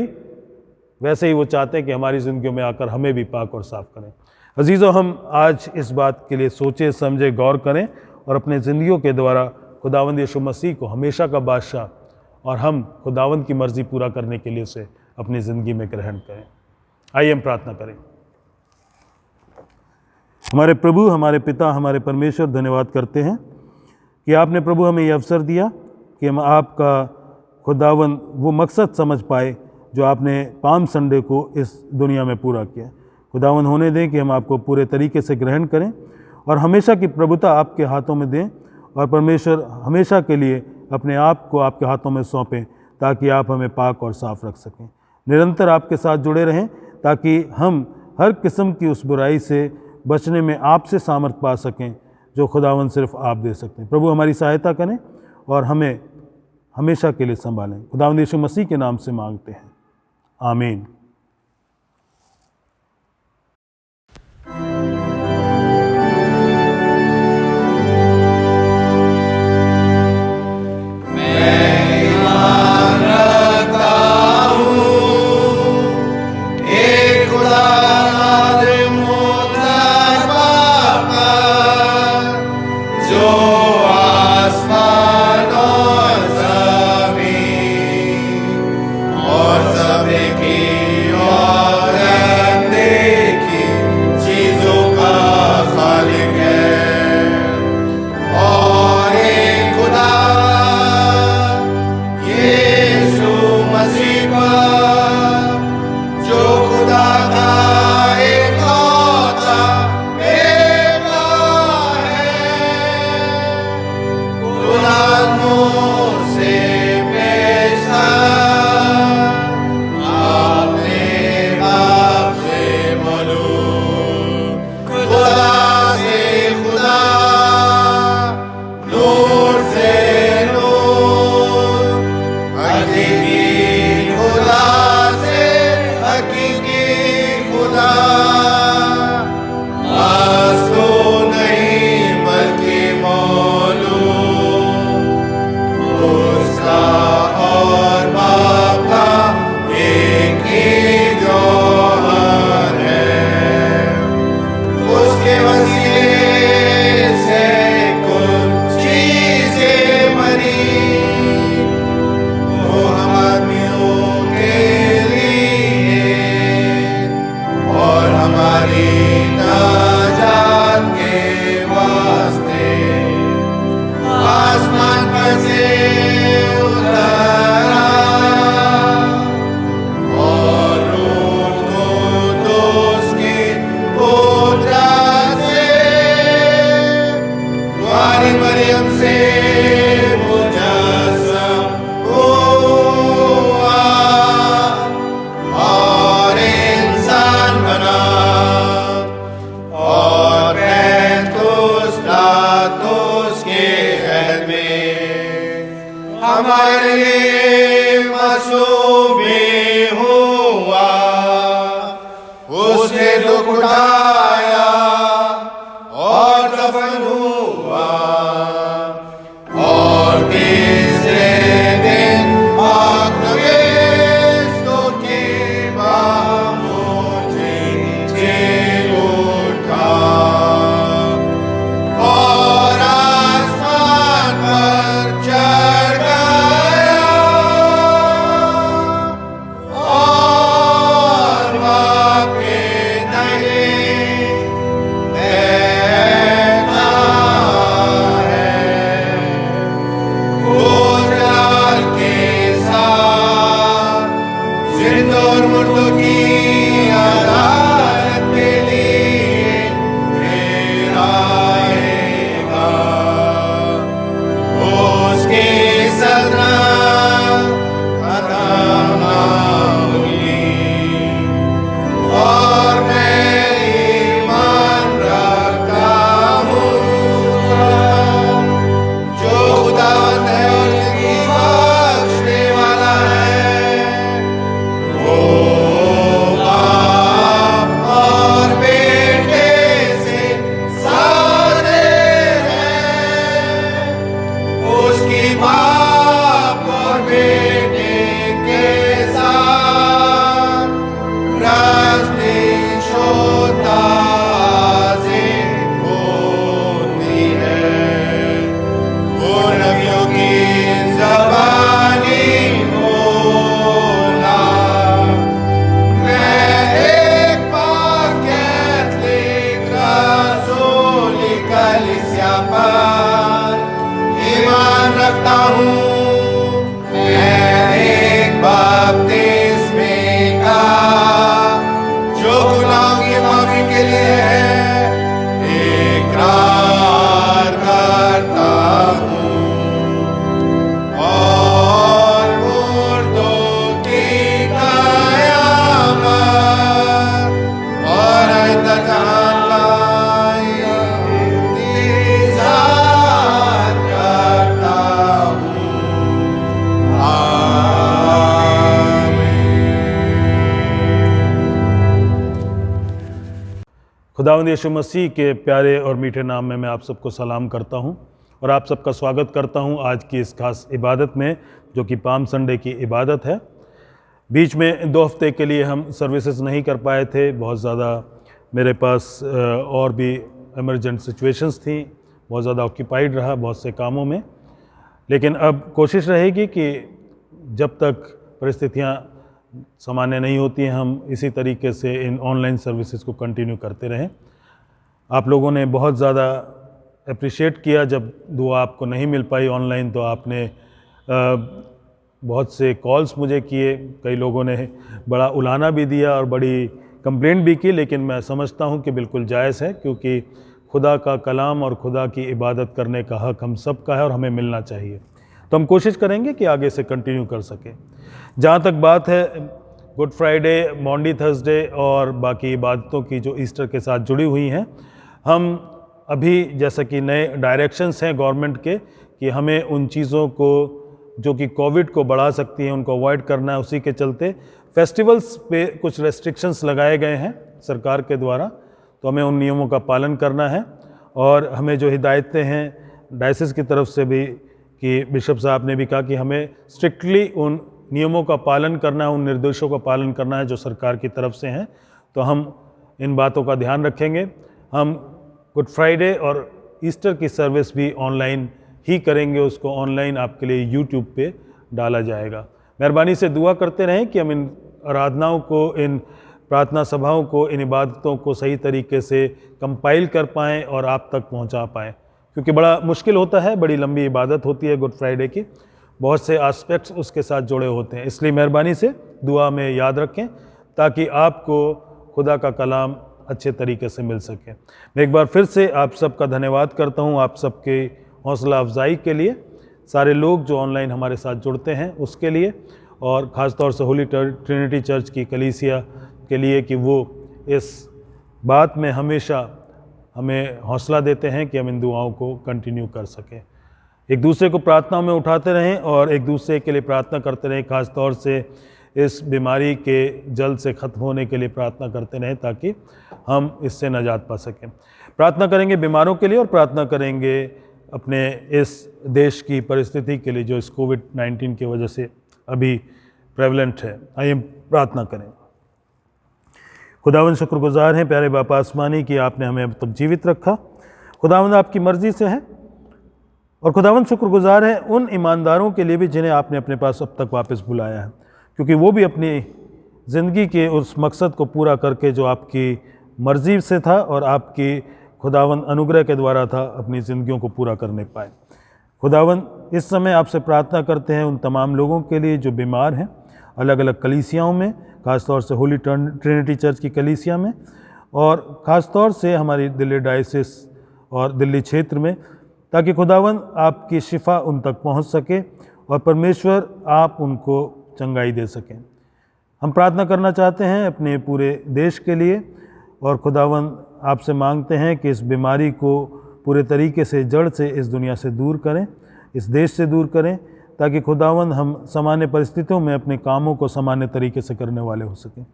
वैसे ही वो चाहते हैं कि हमारी ज़िंदगियों में आकर हमें भी पाक और साफ़ करें। अजीज़ों, हम आज इस बात के लिए सोचें, समझें, गौर करें, और अपने ज़िंदगियों के द्वारा खुदावंद यीशु मसीह को हमेशा का बादशाह और हम खुदावंद की मर्ज़ी पूरा करने के लिए उसे अपनी ज़िंदगी में ग्रहण करें। आइए हम प्रार्थना करें। हमारे प्रभु, हमारे पिता, हमारे परमेश्वर, धन्यवाद करते हैं कि आपने प्रभु हमें ये अवसर दिया कि हम आपका खुदावन वो मकसद समझ पाए जो आपने पाम संडे को इस दुनिया में पूरा किया। खुदावन होने दें कि हम आपको पूरे तरीके से ग्रहण करें और हमेशा की प्रभुता आपके हाथों में दें, और परमेश्वर हमेशा के लिए अपने आप को आपके हाथों में सौंपें ताकि आप हमें पाक और साफ रख सकें। निरंतर आपके साथ जुड़े रहें ताकि हम हर किस्म की उस बुराई से बचने में आपसे सामर्थ पा सकें जो खुदावन सिर्फ आप दे सकते हैं। प्रभु हमारी सहायता करें और हमें हमेशा के लिए संभालें। खुदावंद यीशु मसीह के नाम से मांगते हैं, आमीन। खुदावंद यीशु मसीह के प्यारे और मीठे नाम में मैं आप सबको सलाम करता हूं और आप सबका स्वागत करता हूं आज की इस खास इबादत में, जो कि पाम संडे की इबादत है। बीच में 2 हफ्ते के लिए हम सर्विसेज नहीं कर पाए थे, बहुत ज़्यादा मेरे पास और भी इमरजेंट सिचुएशंस थी, बहुत ज़्यादा ऑक्यूपाइड रहा बहुत से कामों में। लेकिन अब कोशिश रहेगी कि जब तक परिस्थितियां सामान्य नहीं होती हैं, हम इसी तरीके से इन ऑनलाइन सर्विसेज को कंटिन्यू करते रहें। आप लोगों ने बहुत ज़्यादा अप्रिशिएट किया, जब दुआ आपको नहीं मिल पाई ऑनलाइन तो आपने बहुत से कॉल्स मुझे किए, कई लोगों ने बड़ा उलाना भी दिया और बड़ी कंप्लेंट भी की, लेकिन मैं समझता हूं कि बिल्कुल जायज़ है, क्योंकि खुदा का कलाम और खुदा की इबादत करने का हक हम सब का है और हमें मिलना चाहिए। तो हम कोशिश करेंगे कि आगे से कंटिन्यू कर सकें। जहाँ तक बात है गुड फ्राइडे, मॉन्डी थर्सडे और बाकी इबादतों की जो ईस्टर के साथ जुड़ी हुई हैं, हम अभी जैसा कि नए डायरेक्शंस हैं गवर्नमेंट के कि हमें उन चीज़ों को जो कि कोविड को बढ़ा सकती हैं उनको अवॉइड करना है। उसी के चलते फेस्टिवल्स पे कुछ रेस्ट्रिक्शंस लगाए गए हैं सरकार के द्वारा, तो हमें उन नियमों का पालन करना है। और हमें जो हिदायतें हैं डायसिस की तरफ से भी, कि बिशप साहब ने भी कहा कि हमें स्ट्रिक्टली उन नियमों का पालन करना है, उन निर्देशों का पालन करना है जो सरकार की तरफ से हैं। तो हम इन बातों का ध्यान रखेंगे। हम गुड फ्राइडे और ईस्टर की सर्विस भी ऑनलाइन ही करेंगे, उसको ऑनलाइन आपके लिए यूट्यूब पे डाला जाएगा। मेहरबानी से दुआ करते रहें कि हम इन आराधनाओं को, इन प्रार्थना सभाओं को, इन इबादतों को सही तरीके से कंपाइल कर पाएँ और आप तक पहुँचा पाएँ, क्योंकि बड़ा मुश्किल होता है, बड़ी लंबी इबादत होती है गुड फ्राइडे की, बहुत से एस्पेक्ट्स उसके साथ जुड़े होते हैं। इसलिए मेहरबानी से दुआ में याद रखें ताकि आपको खुदा का कलाम अच्छे तरीके से मिल सके। मैं एक बार फिर से आप सबका धन्यवाद करता हूं, आप सबके हौसला अफजाई के लिए, सारे लोग जो ऑनलाइन हमारे साथ जुड़ते हैं उसके लिए, और ख़ास तौर से होली ट्रिनिटी चर्च की कलीसिया के लिए कि वो इस बात में हमेशा हमें हौसला देते हैं कि हम इन दुआओं को कंटिन्यू कर सकें। एक दूसरे को प्रार्थना में उठाते रहें और एक दूसरे के लिए प्रार्थना करते रहें, ख़ास तौर से इस बीमारी के जल्द से ख़त्म होने के लिए प्रार्थना करते रहें ताकि हम इससे नजात पा सकें। प्रार्थना करेंगे बीमारों के लिए और प्रार्थना करेंगे अपने इस देश की परिस्थिति के लिए जो इस कोविड-19 की वजह से अभी प्रेवलेंट है। आइए प्रार्थना करें। खुदावंद शुक्रगुजार हैं प्यारे बापा आसमानी कि आपने हमें अब तक जीवित रखा। खुदावंद आपकी मर्ज़ी से है, और खुदावंद शुक्रगुजार है उन ईमानदारों के लिए भी जिन्हें आपने अपने पास अब तक वापस बुलाया है, क्योंकि वो भी अपनी ज़िंदगी के उस मकसद को पूरा करके जो आपकी मर्ज़ी से था और आपकी खुदावंद अनुग्रह के द्वारा था, अपनी ज़िंदगियों को पूरा करने पाए। खुदावंद इस समय आपसे प्रार्थना करते हैं उन तमाम लोगों के लिए जो बीमार हैं अलग अलग कलीसियाओं में, ख़ास तौर से होली ट्रिनिटी चर्च की कलीसिया में, और ख़ास तौर से हमारी दिल्ली डायसिस और दिल्ली क्षेत्र में, ताकि खुदावंद आपकी शिफा उन तक पहुंच सके और परमेश्वर आप उनको चंगाई दे सकें। हम प्रार्थना करना चाहते हैं अपने पूरे देश के लिए, और खुदावंद आपसे मांगते हैं कि इस बीमारी को पूरे तरीके से जड़ से इस दुनिया से दूर करें, इस देश से दूर करें, ताकि खुदावंद हम सामान्य परिस्थितियों में अपने कामों को सामान्य तरीके से करने वाले हो सकें,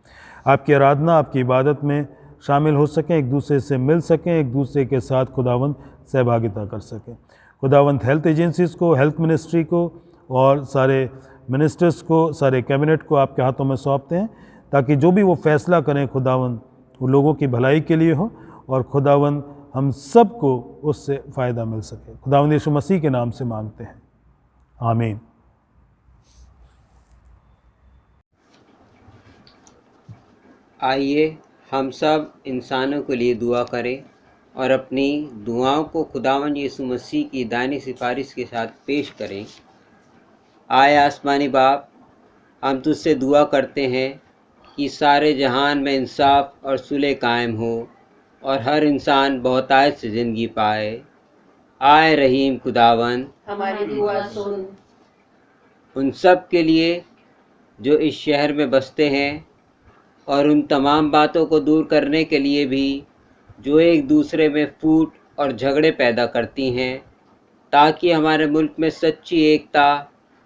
आपकी आराधना, आपकी इबादत में शामिल हो सकें, एक दूसरे से मिल सकें, एक दूसरे के साथ खुदावंद सहभागिता कर सकें। खुदावंद हेल्थ एजेंसीज़ को, हेल्थ मिनिस्ट्री को और सारे मिनिस्टर्स को, सारे कैबिनेट को आपके हाथों में सौंपते हैं, ताकि जो भी वो फैसला करें खुदावंद वो लोगों की भलाई के लिए हो और खुदावंद हम सब को उससे फ़ायदा मिल सके। खुदावंद यीशु मसीह के नाम से मांगते हैं, आमीन। आइए हम सब इंसानों के लिए दुआ करें और अपनी दुआओं को खुदावंद यीशु मसीह की दानी सिफारिश के साथ पेश करें। आए आसमानी बाप, हम तुझसे दुआ करते हैं कि सारे जहान में इंसाफ और सुलह कायम हो और हर इंसान बहुतायत से ज़िंदगी पाए। आए रहीम खुदावंद, हमारी दुआ सुन। उन सब के लिए जो इस शहर में बसते हैं, और उन तमाम बातों को दूर करने के लिए भी जो एक दूसरे में फूट और झगड़े पैदा करती हैं, ताकि हमारे मुल्क में सच्ची एकता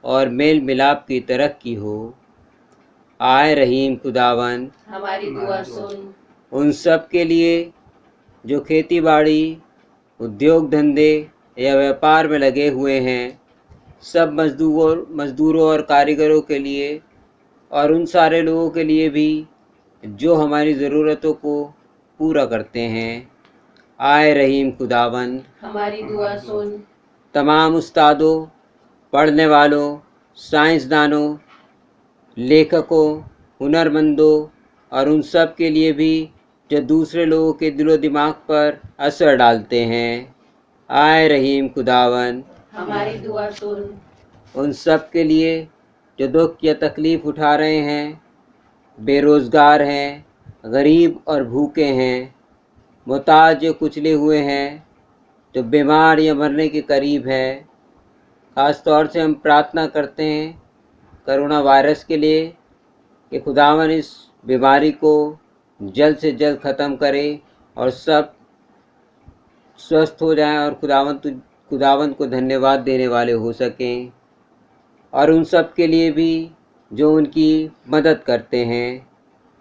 और मेल मिलाप की तरक्की हो। आए रहीम खुदावंद, हमारी दुआ सुन। उन सब के लिए जो खेती बाड़ी, उद्योग धंधे या व्यापार में लगे हुए हैं, सब मज़दूरों और कारीगरों के लिए, और उन सारे लोगों के लिए भी जो हमारी ज़रूरतों को पूरा करते हैं। आए रहीम खुदावंद, हमारी दुआ सुन। तमाम उस्तादों, पढ़ने वालों, साइंसदानों, लेखकों, हुनरमंदों और उन सब के लिए भी जो दूसरे लोगों के दिलो दिमाग पर असर डालते हैं। आए रहीम खुदावंद, हमारी दुआ सुन। उन सब के लिए जो दुख या तकलीफ़ उठा रहे हैं, बेरोज़गार हैं, गरीब और भूखे हैं, मोहताज जो कुचले हुए हैं, जो बीमार या मरने के करीब है। ख़ास तौर से हम प्रार्थना करते हैं कोरोना वायरस के लिए कि खुदावन इस बीमारी को जल्द से जल्द ख़त्म करे और सब स्वस्थ हो जाएं और खुदावन को धन्यवाद देने वाले हो सकें। और उन सब के लिए भी जो उनकी मदद करते हैं।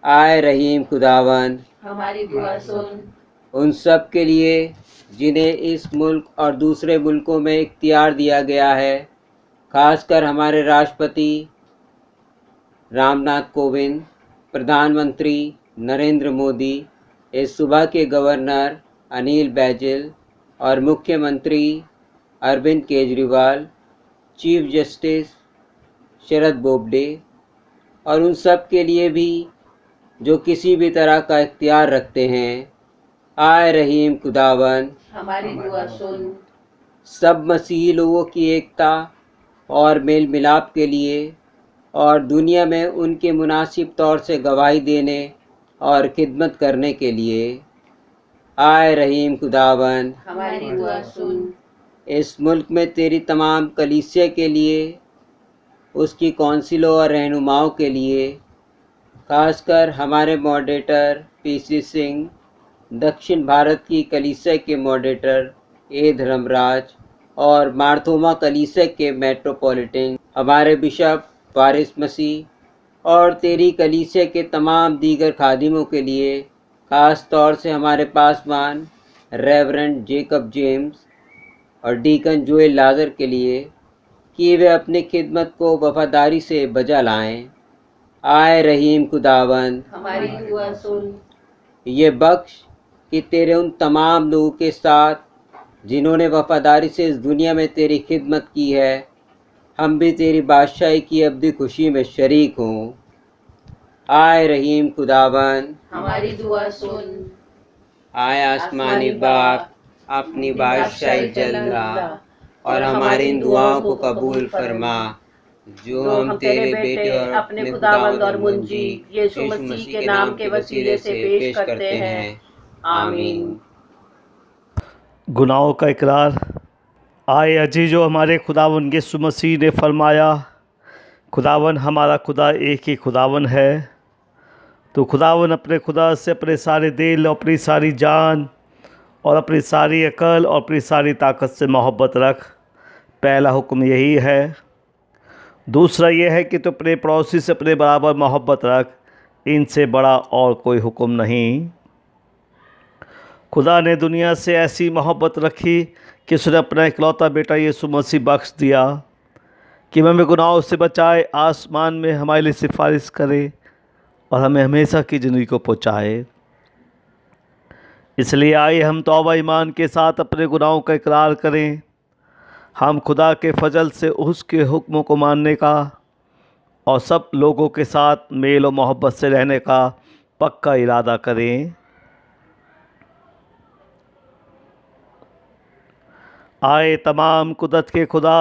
आए रहीम खुदावन, हमारी दुआ सुन। उन सब के लिए जिन्हें इस मुल्क और दूसरे मुल्कों में इख्तियार दिया गया है, खासकर हमारे राष्ट्रपति रामनाथ कोविंद, प्रधानमंत्री नरेंद्र मोदी, इस सूबा के गवर्नर अनिल बैजल और मुख्यमंत्री अरविंद केजरीवाल, चीफ जस्टिस शरद बोबडे, और उन सब के लिए भी जो किसी भी तरह का इख्तियार रखते हैं। आए रहीम खुदावन, हमारी दुआ सुन। सब मसीही लोगों की एकता और मेल मिलाप के लिए और दुनिया में उनके मुनासिब तौर से गवाही देने और खिदमत करने के लिए। आए रहीम खुदावन, हमारी दुआ सुन। इस मुल्क में तेरी तमाम कलीसिया के लिए, उसकी कौंसिलों और रहनुमाओं के लिए, खासकर हमारे मॉडरेटर पीसी सिंह, दक्षिण भारत की कलीसिया के मॉडरेटर ए धर्मराज और मार्थोमा कलीसिया के मेट्रोपॉलिटन हमारे बिशप वारिस मसीह और तेरी कलीसिया के तमाम दीगर खादिमों के लिए, ख़ास तौर से हमारे पासवान रेवरेंड जेकब जेम्स और डीकन जोएल लाजर के लिए कि वे अपनी खिदमत को वफादारी से बजा लाएं। आए रहीम खुदावन, हमारी दुआ सुन। ये बख्श कि तेरे उन तमाम लोगों के साथ जिन्होंने वफादारी से इस दुनिया में तेरी खिदमत की है, हम भी तेरी बादशाही की अब्दी खुशी में शरीक हों। आए रहीम खुदावन, हमारी दुआ सुन। आए आसमानी बाप, अपनी बादशाही जल्ला और हमारी इन दुआओं को कबूल फरमा जो हम तेरे बेटे और अपने खुदावंद और मुंजी यीशु मसीह के नाम के वसीले से पेश करते हैं। आमीन। गुनाहों का इकरार। आए अजीजो, हमारे खुदावन यीशु मसीह ने फरमाया, खुदावन हमारा खुदा एक ही खुदावन है। तो खुदावन अपने खुदा से अपने सारे दिल और अपनी सारी जान और अपनी सारी अकल और अपनी सारी ताकत से मोहब्बत रख। पहला हुक्म यही है। दूसरा यह है कि तो अपने पड़ोसी से अपने बराबर मोहब्बत रख। इनसे बड़ा और कोई हुक्म नहीं। खुदा ने दुनिया से ऐसी मोहब्बत रखी कि उसने अपना इकलौता बेटा यीशु मसीह बख्श दिया कि हमें गुनाहों से बचाए, आसमान में हमारे लिए सिफारिश करे और हमें हमेशा की ज़िंदगी को पहुँचाए। इसलिए आइए हम तौबा ईमान के साथ अपने गुनाहों का इकरार करें। हम खुदा के फजल से उसके हुक्मों को मानने का और सब लोगों के साथ मेल और मोहब्बत से रहने का पक्का इरादा करें। आए तमाम कुदरत के खुदा,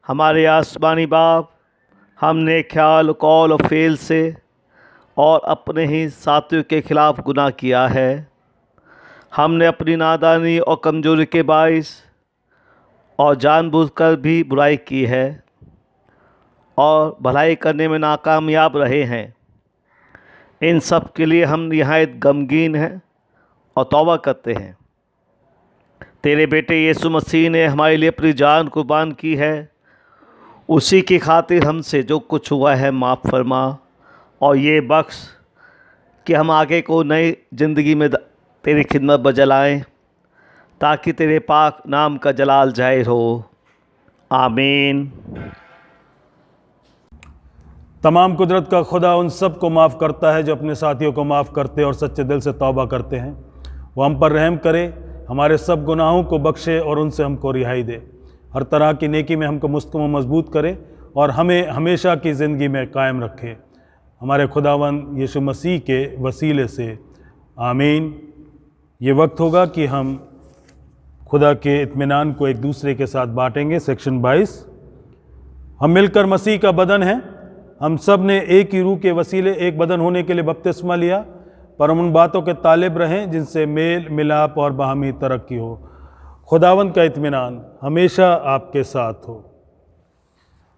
हमारे आसमानी बाप, हमने ख्याल, कौल और फ़ेल से और अपने ही साथियों के ख़िलाफ़ गुनाह किया है। हमने अपनी नादानी और कमज़ोरी के बाइस और जानबूझकर भी बुराई की है और भलाई करने में नाकामयाब रहे हैं। इन सब के लिए हम निहायत गमगीन हैं और तौबा करते हैं। तेरे बेटे यीशु मसीह ने हमारे लिए अपनी जान कुर्बान की है। उसी की खातिर हमसे जो कुछ हुआ है माफ़ फरमा और ये बख्श कि हम आगे को नई ज़िंदगी में तेरी खिदमत में जलाएं, ताकि तेरे पाक नाम का जलाल जाहिर हो। आमीन। तमाम कुदरत का खुदा उन सब को माफ़ करता है जो अपने साथियों को माफ़ करते और सच्चे दिल से तौबा करते हैं। वो हम पर रहम करे, हमारे सब गुनाहों को बख्शे और उनसे हमको रिहाई दे। हर तरह की नेकी में हमको मुस्तकम मजबूत करे और हमें हमेशा की ज़िंदगी में कायम रखे, हमारे खुदावंद यीशु मसीह के वसीले से। आमीन। ये वक्त होगा कि हम खुदा के इत्मीनान को एक दूसरे के साथ बांटेंगे। सेक्शन 22। हम मिलकर मसीह का बदन हैं। हम सब ने एक ही रूह के वसीले एक बदन होने के लिए बपतिस्मा लिया, पर हम उन बातों के तालिब रहें जिनसे मेल मिलाप और बाहमी तरक्की हो। खुदावंद का इत्मीनान हमेशा आपके साथ हो।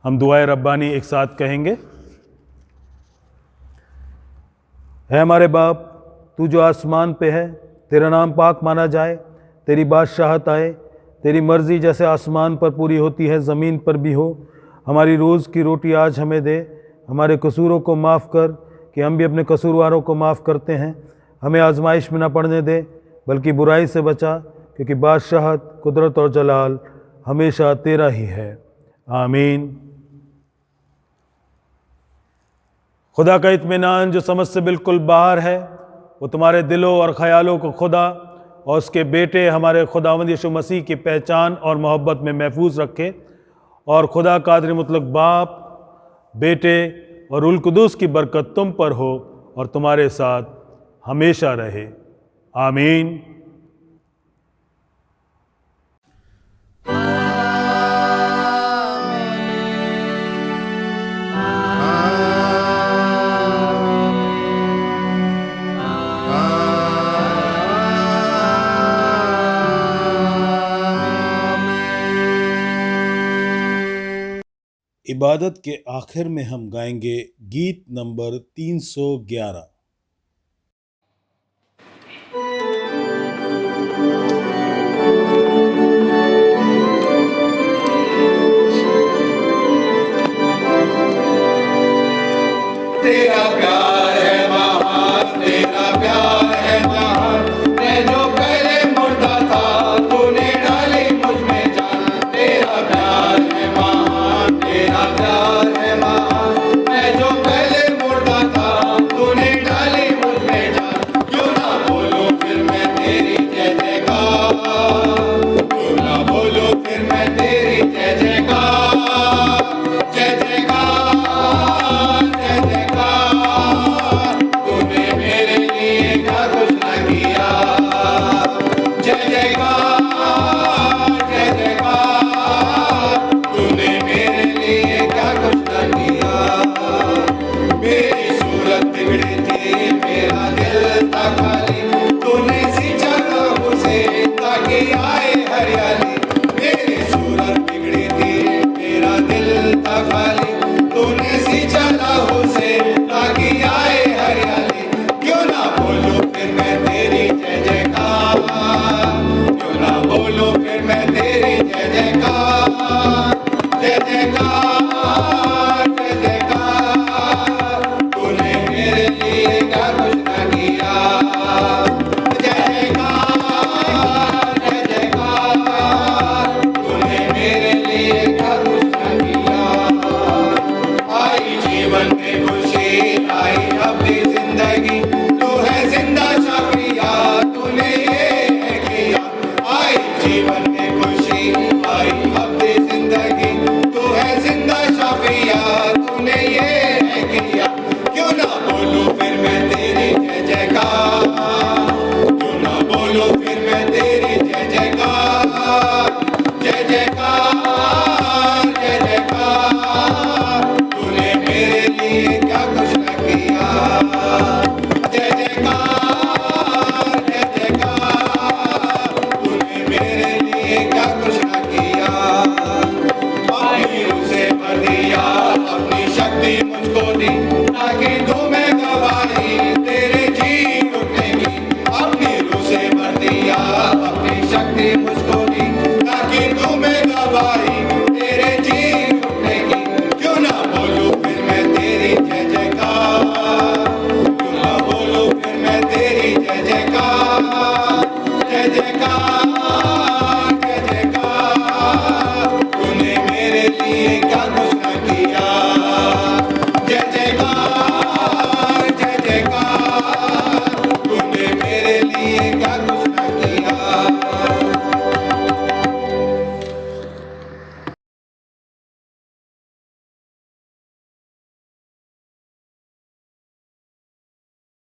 हम दुआए रब्बानी एक साथ कहेंगे। है हमारे बाप, तू जो आसमान पे है, तेरा नाम पाक माना जाए, तेरी बादशाहत आए, तेरी मर्ज़ी जैसे आसमान पर पूरी होती है ज़मीन पर भी हो। हमारी रोज़ की रोटी आज हमें दे, हमारे कसूरों को माफ़ कर कि हम भी अपने कसूरवारों को माफ़ करते हैं। हमें आजमाइश में न पड़ने दे, बल्कि बुराई से बचा, क्योंकि बादशाहत, कुदरत और जलाल हमेशा तेरा ही है। आमीन। खुदा का इत्मीनान जो समझ से बिल्कुल बाहर है, वो तुम्हारे दिलों और ख़यालों को खुदा और उसके बेटे हमारे खुदावंद यीशु मसीह की पहचान और मोहब्बत में महफूज रखे। और खुदा कादिर मुतलक बाप, बेटे और रुल कुदूस की बरकत तुम पर हो और तुम्हारे साथ हमेशा रहे। आमीन। इबादत के आखिर में हम गाएंगे गीत नंबर 311। तेरा प्यार